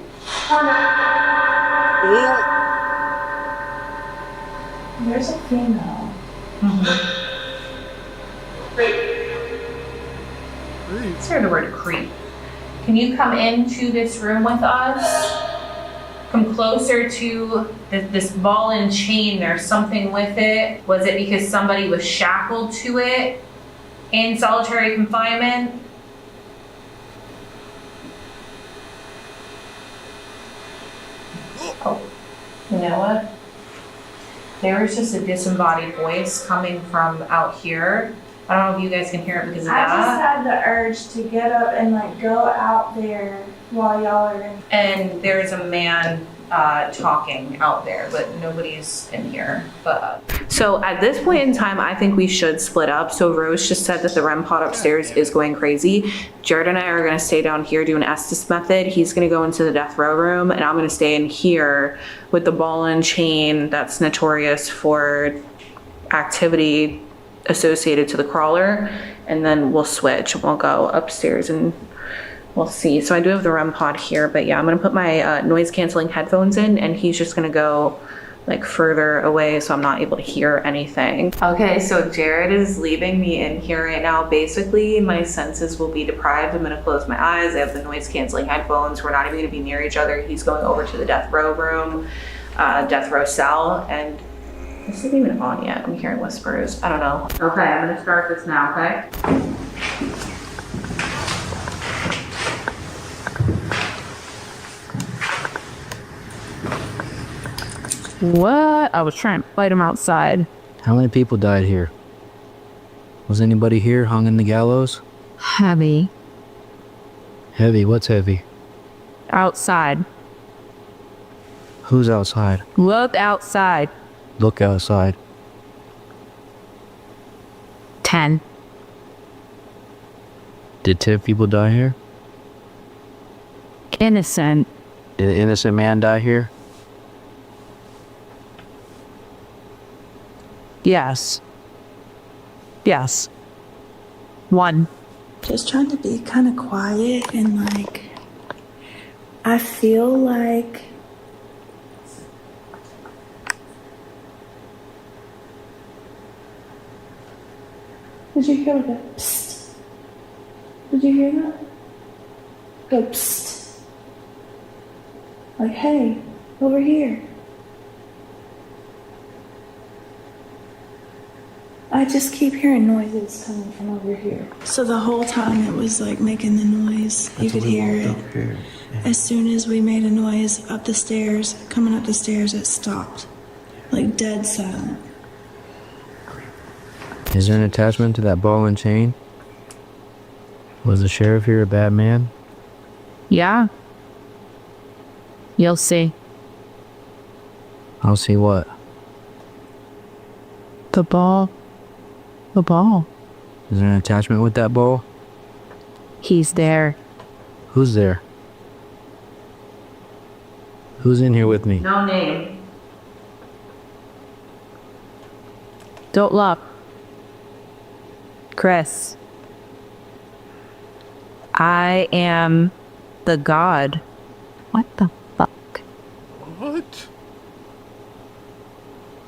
There's a female. Let's hear the word creep. Can you come into this room with us? Come closer to this ball and chain. There's something with it. Was it because somebody was shackled to it in solitary confinement? Oh, you know what? There was just a disembodied voice coming from out here. I don't know if you guys can hear it because of I just that. had the urge to get up and like go out there while y'all are in. And there's a man talking out there, but nobody's in here. But so at this point in time, I think we should split up. So Rose just said that the REM pod upstairs is going crazy. Jared and I are going to stay down here doing Estes method. He's going to go into the death row room, and I'm going to stay in here with the ball and chain that's notorious for activity associated to the crawler, and then we'll switch. We'll go upstairs and we'll see. So I do have the REM pod here, but yeah, I'm gonna put my noise canceling headphones in, and he's just gonna go like further away so I'm not able to hear anything. Okay, so Jared is leaving me in here right now. Basically, my senses will be deprived. I'm gonna close my eyes. I have the noise canceling headphones. We're not even gonna be near each other. He's going over to the death row room, death row cell, and this isn't even on yet. I'm hearing whispers. I don't know. Okay, I'm gonna start this now, okay? What? I was trying to fight him outside. How many people died here? Was anybody here hung in the gallows? Heavy. Heavy? What's heavy? Outside. Who's outside? Look outside. Look outside. 10. Did 10 people die here? innocent. Did an innocent man die here? Yes. Yes. One. Just trying to be kind of quiet and like, I feel like did you hear that? Psst. Did you hear that? Go psst. Like, hey, over here. I just keep hearing noises coming from over here. So the whole time it was like making the noise. You could hear it. As soon as we made a noise up the stairs, coming up the stairs, it stopped. Like dead silent. Is there an attachment to that ball and chain? Was the sheriff here a bad man? Yeah. You'll see. I'll see what. The ball. The ball. Is there an attachment with that ball? He's there. Who's there? Who's in here with me? No name. Don't look. Chris. I am the god. What the fuck? What?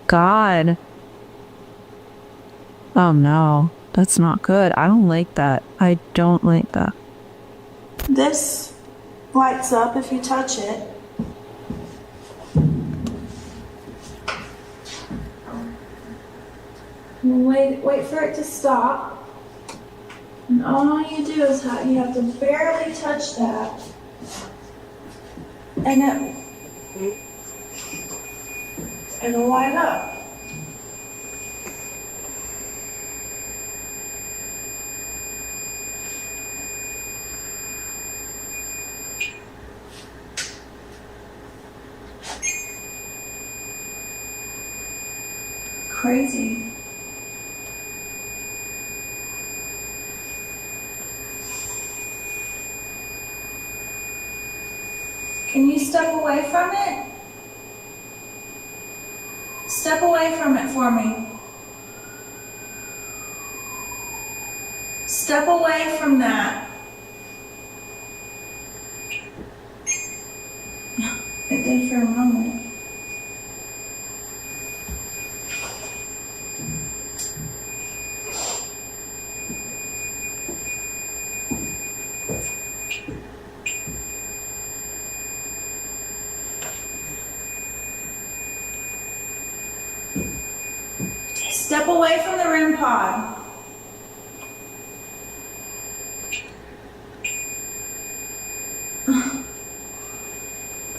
God. Oh no, that's not good. I don't like that. I don't like that. This lights up if you touch it. And wait for it to stop. And all you do is you have to barely touch that. And it'll light up. Crazy. Can you step away from it? Step away from it for me. Step away from that. It did for a moment. Step away from the REM pod.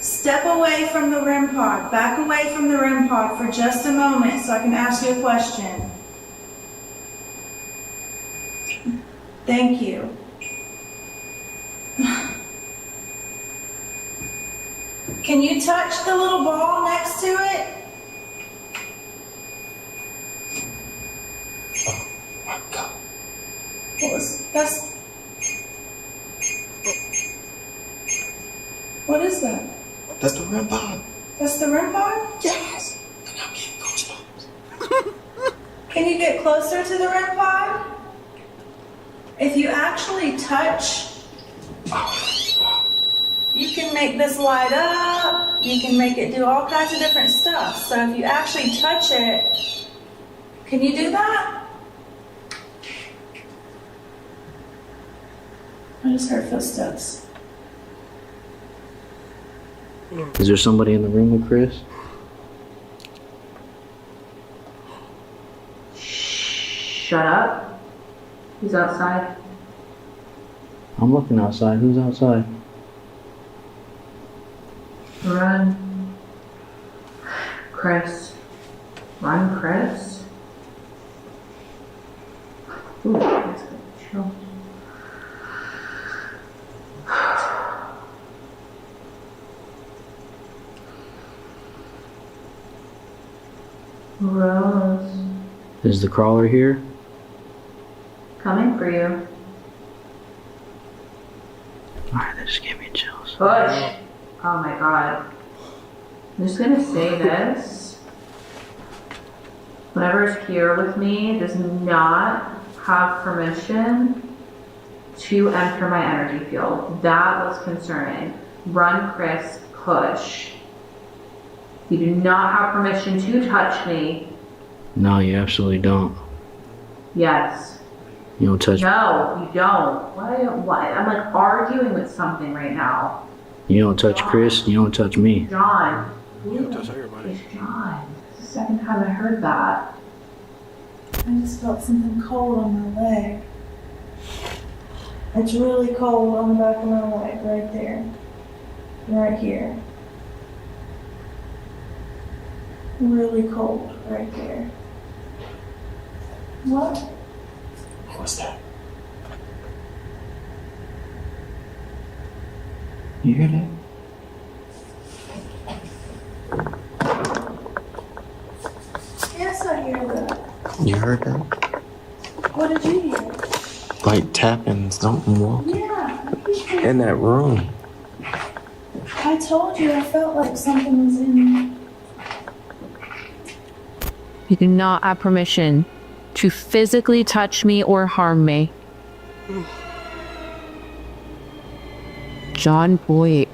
Step away from the REM pod. Back away from the REM pod for just a moment so I can ask you a question. Thank you. Can you touch the little ball next to it? What is that? That's the REM pod. That's the REM pod? Yes. And I'm getting goosebumps. Can you get closer to the REM pod? If you actually touch, you can make this light up. You can make it do all kinds of different stuff. So if you actually touch it, can you do that? I just heard footsteps. Is there somebody in the room with Chris? Shut up. Who's outside? I'm looking outside. Who's outside? Run. Chris. Run, Chris. Ooh, that's good. Chill. Rose. Is the crawler here? Coming for you. Alright, that just gave me chills. Push. Oh my god. I'm just gonna say this. Whoever is here with me does not have permission to enter my energy field. That was concerning. Run, Chris, push. You do not have permission to touch me. No, you absolutely don't. Yes. You don't touch No, you don't. What? I'm like arguing with something right now. You don't touch Chris, you don't touch me. John. You don't touch everybody. It's John. It's the second time I heard that. I just felt something cold on my leg. It's really cold on the back of my leg, right there. Right here. Really cold, right there. What? What's that? You hear that? Yes, I hear that. You heard that? What did you hear? Like tapping something walking Yeah, I hear in that room. I told you I felt like something was in. You do not have permission to physically touch me or harm me. John Boyd.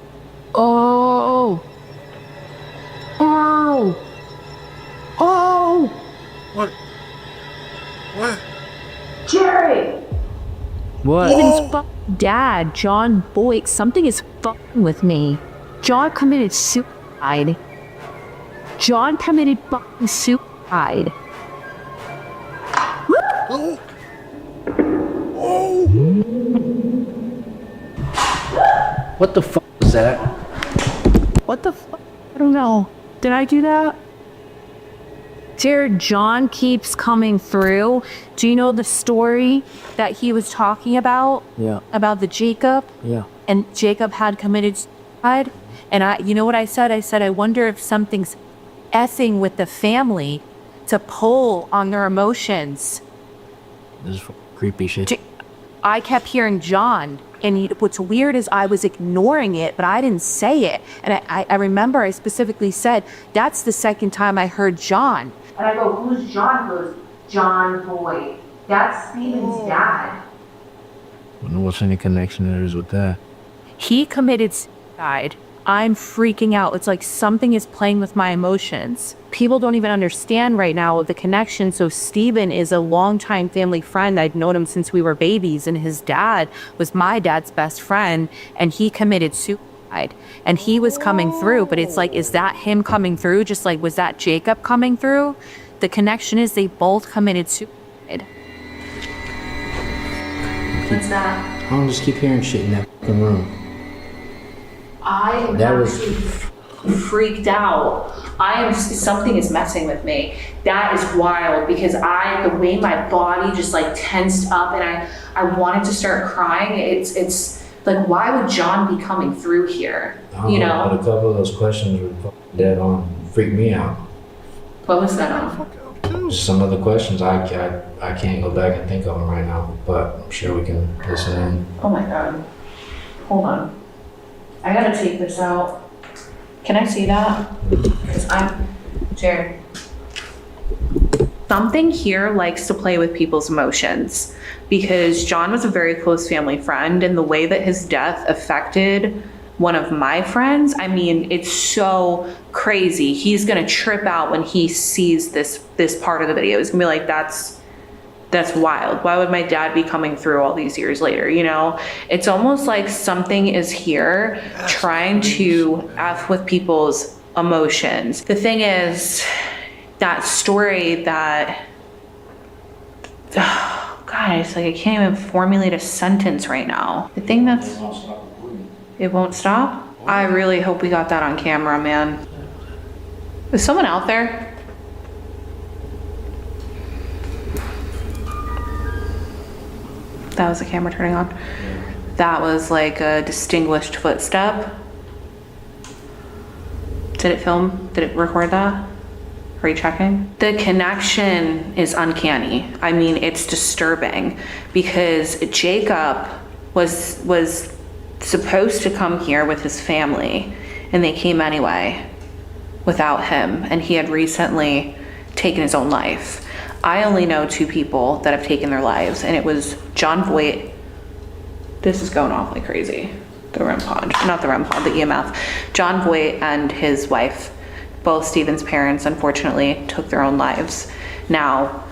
Oh! Oh! Oh! What? What? Jerry! What? Steven's dad, John Boyd. Something is fucking with me. John committed suicide. John committed fucking suicide. Oh! Oh! What the fuck was that? What the fuck? I don't know. Did I do that? Jared, John keeps coming through. Do you know the story that he was talking about? Yeah. About the Jacob? Yeah. And Jacob had committed suicide? And you know what I said? I said, I wonder if something's effing with the family to pull on their emotions. This is creepy shit. I kept hearing John, and what's weird is I was ignoring it, but I didn't say it. And I remember I specifically said, that's the second time I heard John. And I go, who's John? He goes, John Boyd. That's Steven's dad. I don't know what's any connection there is with that. He committed suicide. I'm freaking out. It's like something is playing with my emotions. People don't even understand right now the connection. So Steven is a longtime family friend. I'd known him since we were babies, and his dad was my dad's best friend, and he committed suicide. And he was coming through, but it's like, is that him coming through? Just like, was that Jacob coming through? The connection is they both committed suicide. What's that? I don't just keep hearing shit in that fucking room. I am That was- freaked out. Something is messing with me. That is wild because the way my body just like tensed up and I wanted to start crying. It's like, why would John be coming through here? You But know? a couple of those questions were fucking dead on. Freaked me out. What was that on? Just some of the questions I can't go back and think of them right now, but I'm sure we can listen in. Oh my God. Hold on. I gotta take this out. Can I see that? Because Jared. Something here likes to play with people's emotions because John was a very close family friend, and the way that his death affected one of my friends, I mean, it's so crazy. He's gonna trip out when he sees this part of the video. He's gonna be like, that's wild. Why would my dad be coming through all these years later, you know? It's almost like something is here trying to F with people's emotions. The thing is, that story that, oh God, it's like I can't even formulate a sentence right now. The thing that's, it won't stop? I really hope we got that on camera, man. Is someone out there? That was the camera turning on. That was like a distinguished footstep. Did it film? Did it record that? Are you checking? The connection is uncanny. I mean, it's disturbing because Jacob was supposed to come here with his family, and they came anyway without him, and he had recently taken his own life. I only know 2 people that have taken their lives, and it was John Voight. This is going off like crazy. The REM pod, not the REM pod, the EMF. John Voight and his wife, both Stephen's parents, unfortunately, took their own lives. Now,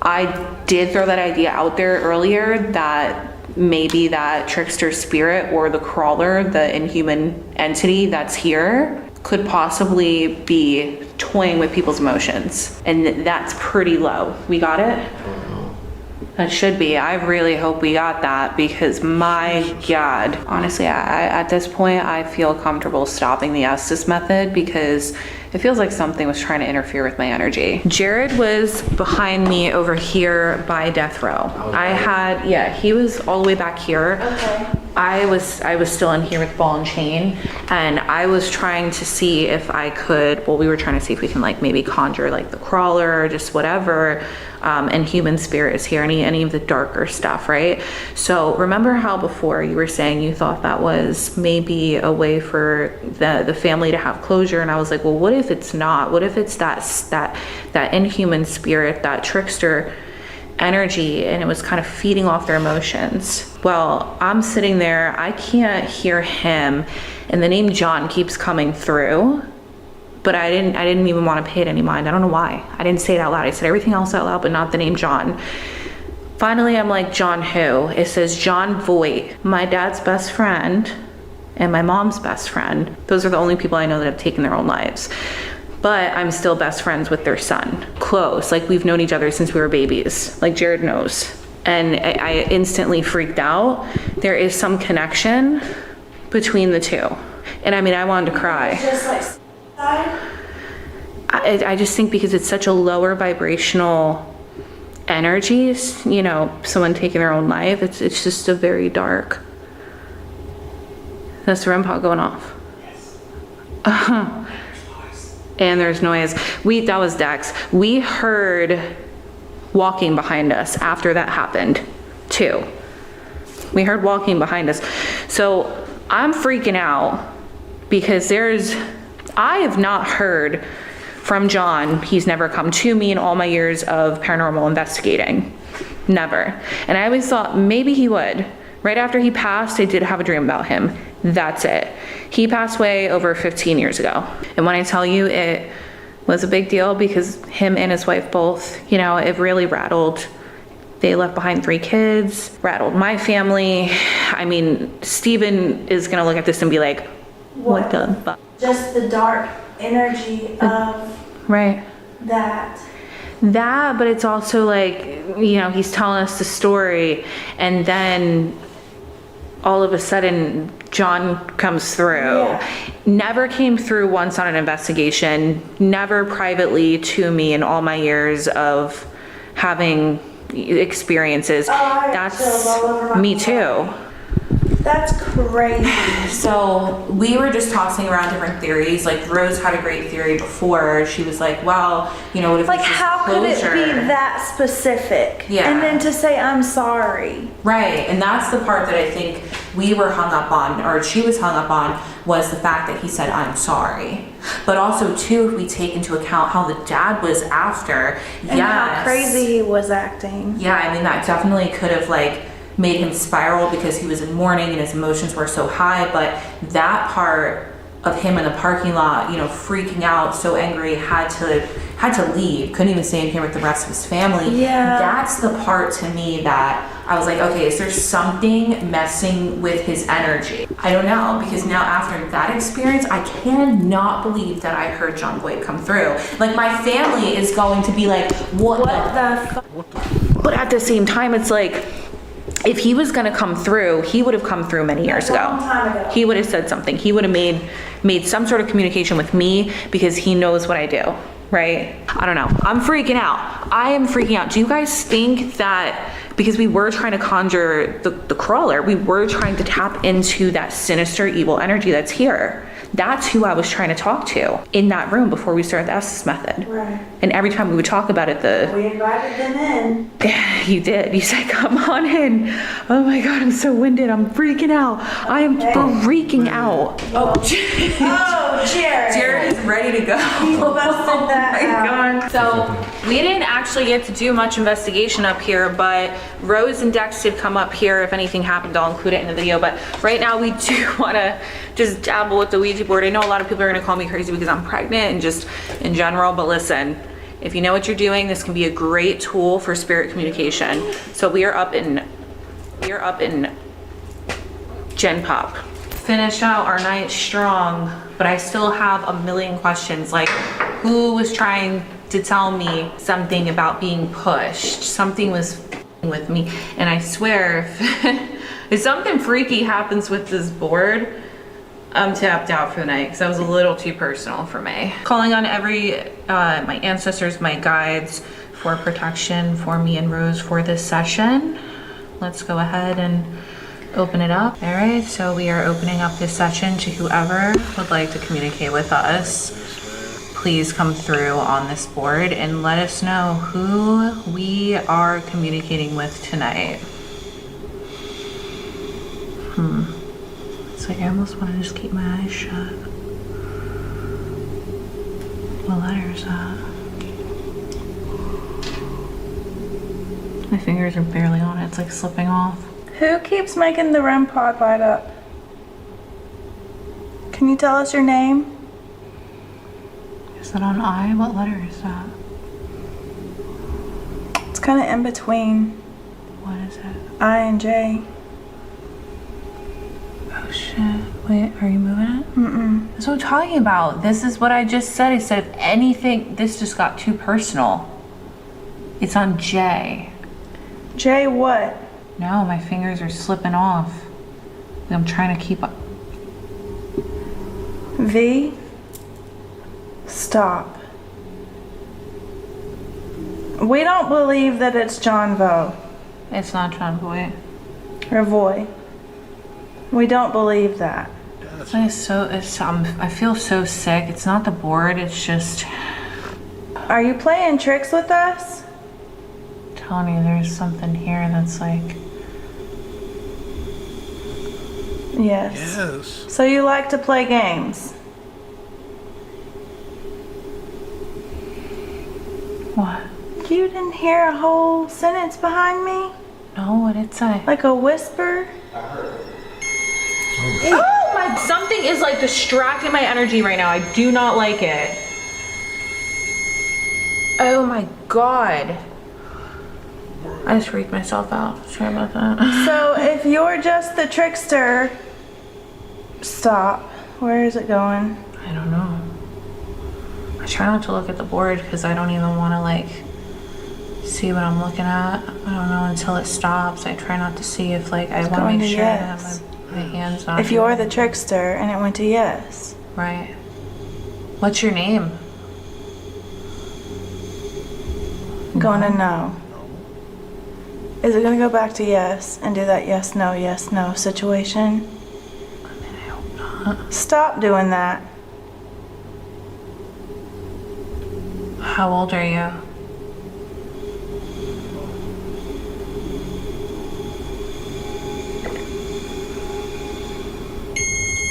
I did throw that idea out there earlier that maybe that trickster spirit or the crawler, the inhuman entity that's here, could possibly be toying with people's emotions. And that's pretty low. We got it? That should be. I really hope we got that, because my God, honestly, at this point, I feel comfortable stopping the Estes method, because it feels like something was trying to interfere with my energy. Jared was behind me over here by death row. He was all the way back here. Okay. I was still in here with ball and chain, and I was trying to see if I could, we were trying to see if we can like maybe conjure like the crawler or just whatever, and human spirit is here, any of the darker stuff, right? So remember how before you were saying you thought that was maybe a way for the family to have closure, and I was like, well, what if it's not? What if it's that inhuman spirit, that trickster energy, and it was kind of feeding off their emotions? Well, I'm sitting there, I can't hear him, and the name John keeps coming through, but I didn't even want to pay it any mind. I don't know why. I didn't say it out loud. I said everything else out loud, but not the name John. Finally, I'm like, John who? It says John Voight, my dad's best friend and my mom's best friend. Those are the only people I know that have taken their own lives. But I'm still best friends with their son. Close, like we've known each other since we were babies, like Jared knows. And I instantly freaked out. There is some connection between the two. And I mean, I wanted to cry. Just like side? I just think because it's such a lower vibrational energies, you know, someone taking their own life, it's just a very dark. That's the REM pod going off. Yes. And there's noise. That was Dex. We heard walking behind us after that happened too. We heard walking behind us. So I'm freaking out because I have not heard from John. He's never come to me in all my years of paranormal investigating. Never. And I always thought maybe he would. Right after he passed, I did have a dream about him. That's it. He passed away over 15 years ago. And when I tell you it was a big deal because him and his wife both, you know, it really rattled. They left behind 3 kids, rattled my family. I mean, Stephen is gonna look at this and be like, what the fuck? Just the dark energy of right. that. That, but it's also like, you know, he's telling us the story and then all of a sudden John comes through. Yeah. Never came through once on an investigation, never privately to me in all my years of having experiences. That's me too. That's crazy. So we were just tossing around different theories. Like Rose had a great theory before. She was like, well, you know, what if Like, this is how could it closure? be that specific? Yeah. And then to say, I'm sorry. Right, and that's the part that I think we were hung up on, or she was hung up on, was the fact that he said, I'm sorry. But also, too, if we take into account how the dad was after, And how crazy he was acting. Yeah, I mean, that definitely could have, like, made him spiral because he was in mourning and his emotions were so high. But that part of him in the parking lot, you know, freaking out, so angry, had to leave, couldn't even stay in here with the rest of his family. Yeah. That's the part to me that I was like, okay, is there something messing with his energy? I don't know, because now after that experience, I cannot believe that I heard John Boyd come through. Like, my family is going to be like, what the fuck? But at the same time, it's like, if he was gonna come through, he would have come through many years ago. He would have said something. He would have made some sort of communication with me because he knows what I do, right? I don't know. I'm freaking out. I am freaking out. Do you guys think that because we were trying to conjure the crawler. We were trying to tap into that sinister, evil energy that's here. That's who I was trying to talk to in that room before we started the Estes method. Right. And every time we would talk about it, We invited them in. you did. You said, come on in. Oh my God, I'm so winded. I'm freaking out. I am freaking out. Oh, Jared. Jared is ready to go. People busted that God. out. So we didn't actually get to do much investigation up here, but Rose and Dex did come up here. If anything happened, I'll include it in the video. But right now we do want to just dabble with the Ouija board. I know a lot of people are going to call me crazy because I'm pregnant and just in general, but listen, if you know what you're doing, this can be a great tool for spirit communication. So we are up in Gen Pop. Finish out our night strong, but I still have a million questions. Like, who was trying to tell me something about being pushed? Something was with me, and I swear if something freaky happens with this board, I'm tapped out for the night because that was a little too personal for me. Calling on my ancestors, my guides for protection for me and Rose for this session. Let's go ahead and open it up. All right, so we are opening up this session to whoever would like to communicate with us. Please come through on this board and let us know who we are communicating with tonight. It's like I almost want to just keep my eyes shut. What letter is that? My fingers are barely on it. It's like slipping off. Who keeps making the REM pod light up? Can you tell us your name? Is that on I? What letter is that? It's kind of in between What is it? I and J. Oh shit. Wait, are you moving it? That's what I'm talking about. This is what I just said. I said if anything, this just got too personal. It's on J. J what? No, my fingers are slipping off. I'm trying to keep up. V? Stop. We don't believe that it's John Vo. It's not John Boy. Or Voy. We don't believe that. I feel so sick. It's not the board, it's just Are you playing tricks with us? telling you there's something here that's like, Yes. Yes. So you like to play games? what? You didn't hear a whole sentence behind me? No, what did it say? Like a whisper? Oh my, something is like distracting my energy right now. I do not like it. Oh my God. I just freaked myself out. Sorry about that. So if you're just the trickster, stop. Where is it going? I don't know. I try not to look at the board because I don't even want to like see what I'm looking at. I don't know until it stops. I try not to see if like I want to going make to sure yes. that my hands on If you're the trickster and it went to yes. right. What's your name? Going to no. Is it going to go back to yes and do that yes, no situation? I mean, I hope not. Stop doing that. How old are you?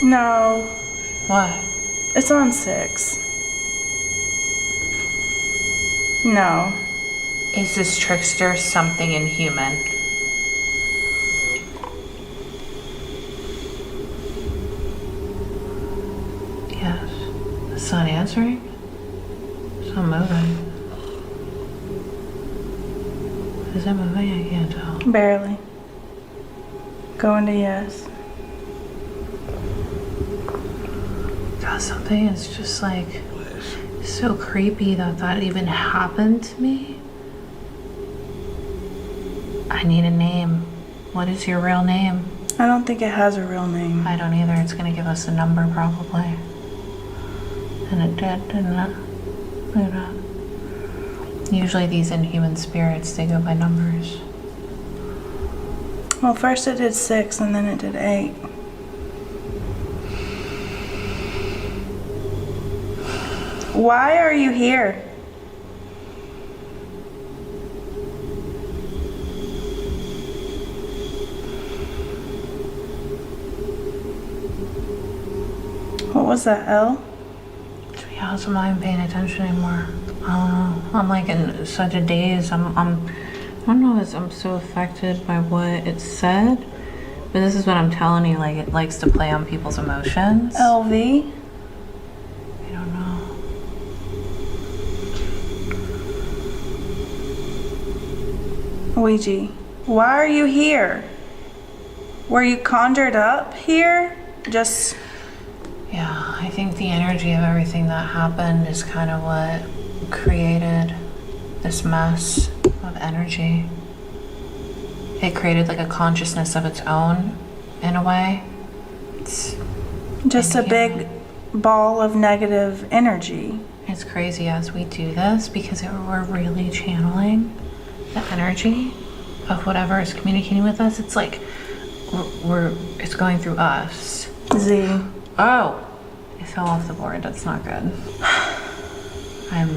No. What? It's on 6. No. Is this trickster something inhuman? Yes. It's not answering? It's not moving. Is it moving? I can't tell. Barely. Going to yes. God, something is just like so creepy that that even happened to me. I need a name. What is your real name? I don't think it has a real name. I don't either. It's gonna give us a number probably. And it did, didn't it? Look at that. Usually these inhuman spirits, they go by numbers. Well, first it did 6 and then it did 8. Why are you here? What was that, L? To be honest, I'm not even paying attention anymore. I don't know. I'm like in such a daze. I don't know if I'm so affected by what it said, but this is what I'm telling you. Like, it likes to play on people's emotions. LV? I don't know. Ouija, why are you here? Were you conjured up here? Just... Yeah, I think the energy of everything that happened is kind of what created this mess of energy. It created like a consciousness of its own, in a way. It's just a big ball of negative energy. It's crazy as we do this because we're really channeling the energy of whatever is communicating with us. It's like it's going through us. Z. Oh, it fell off the board. That's not good.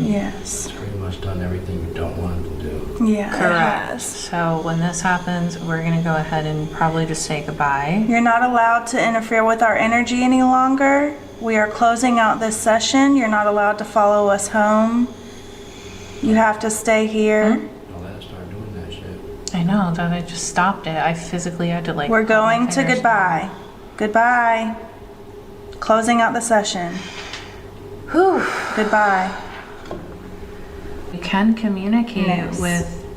Yes. It's pretty much done everything you don't want it to do. Yeah, correct. So when this happens, we're gonna go ahead and probably just say goodbye. You're not allowed to interfere with our energy any longer. We are closing out this session. You're not allowed to follow us home. You have to stay here. I'll let us start doing that shit. I know that I just stopped it. I physically had to like. We're going to goodbye. Goodbye. Closing out the session. Whew. Goodbye. We can communicate Yes.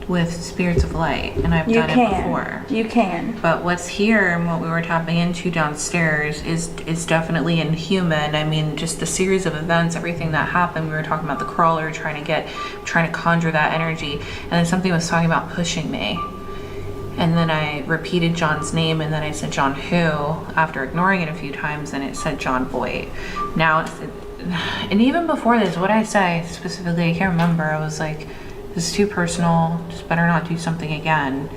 with spirits of light, and I've done it before. You can. But what's here and what we were tapping into downstairs is definitely inhuman. I mean, just the series of events, everything that happened. We were talking about the crawler trying to conjure that energy, and then something was talking about pushing me. And then I repeated John's name, and then I said John who after ignoring it a few times, and it said John Boyd. Now, and even before this, what I say specifically, I can't remember. I was like, this is too personal, just better not do something again.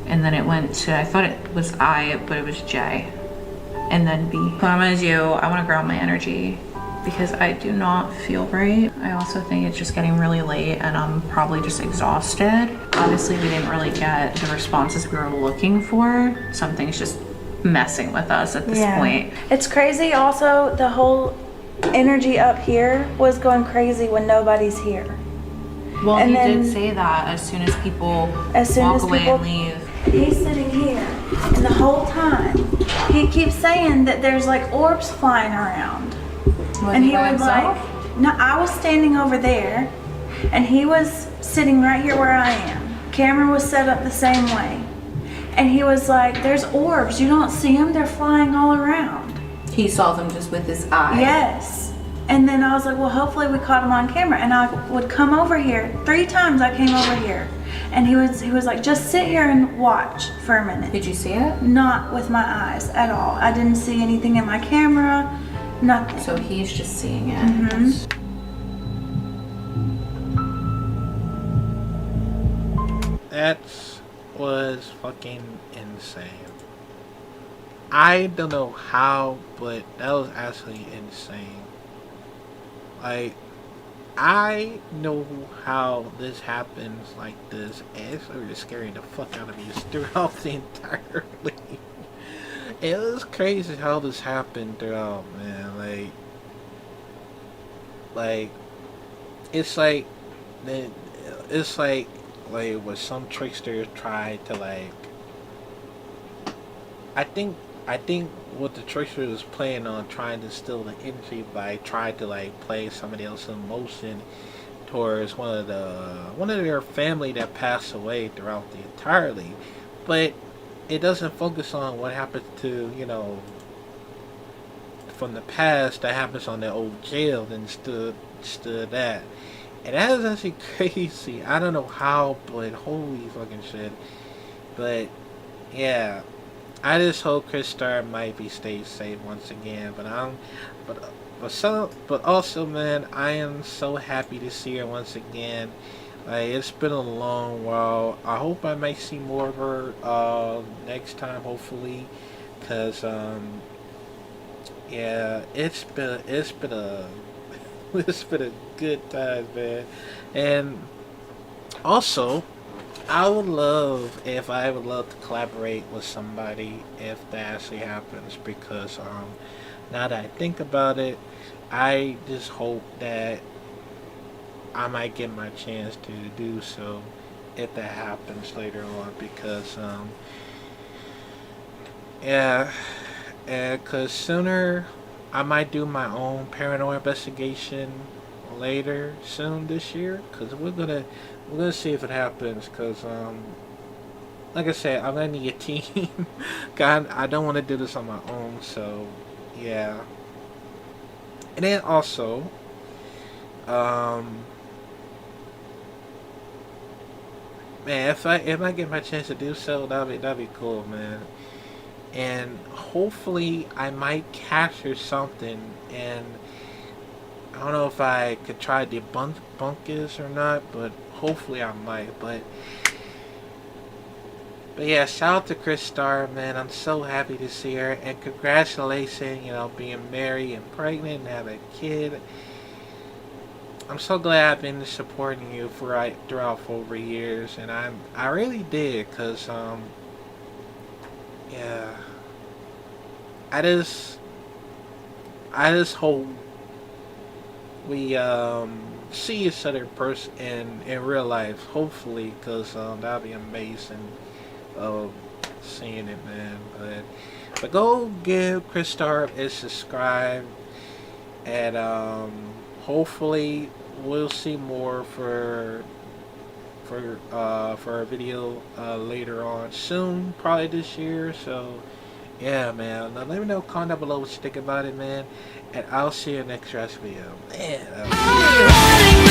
And then it went to, I thought it was I, but it was J. And then B. So I'm as you, I want to ground my energy because I do not feel right. I also think it's just getting really late and I'm probably just exhausted. Obviously, we didn't really get the responses we were looking for. Something's just messing with us at this point. It's crazy also, the whole energy up here was going crazy when nobody's here. Well, and he then, did say that as soon as people walk away and leave. He's sitting here, and the whole time he keeps saying that there's like orbs flying around. And he would like, no, I was standing over there, and he was sitting right here where I am. Camera was set up the same way, and he was like, "There's orbs. You don't see them? They're flying all around." He saw them just with his eye. Yes. And then I was like, well, hopefully we caught him on camera. And I would come over here. 3 times I came over here. And he was like, just sit here and watch for a minute. Did you see it? Not with my eyes at all. I didn't see anything in my camera. Nothing. So he's just seeing it. Mm-hmm. That was fucking insane. I don't know how, but that was actually insane. Like, I know how this happens like this, and it's really scaring the fuck out of me throughout the entire league. It was crazy how this happened throughout, man. Like, it's like when some tricksters try to like. I think what the trickster is playing on, trying to steal the energy by trying to like play somebody else's emotion towards one of their family that passed away throughout the entire league, but it doesn't focus on what happened to, you know, from the past that happens on the old jail and stood that. And that is actually crazy. I don't know how, but holy fucking shit. But yeah, I just hope Chris Starr might be stayed safe once again. But also, man, I am so happy to see her once again. Like, it's been a long while. I hope I might see more of her next time, hopefully, cause yeah, it's been a it's been a good time, man. And also, I would love if I would love to collaborate with somebody if that actually happens, because now that I think about it, I just hope that I might get my chance to do so if that happens later on, because yeah, because sooner I might do my own paranormal investigation later soon this year, because we're gonna see if it happens, because like I said, I'm gonna need a team. God, I don't want to do this on my own, so yeah. And then also, man, if I get my chance to do so, that'd be cool, man. And hopefully, I might capture something. And I don't know if I could try to debunk this or not, but hopefully I might. But yeah, shout out to Chris Starr, man. I'm so happy to see her, and congratulations, being married and pregnant and having a kid. I'm so glad I've been supporting you throughout for over years, and I really did, cause yeah, I just hope we see each other in real life, hopefully, cause that'd be amazing, seeing it, man. But go give Chris Starr a subscribe, and hopefully we'll see more for our video later on soon, probably this year. So yeah, man. Now let me know, comment down below what you think about it, man, and I'll see you next video, man.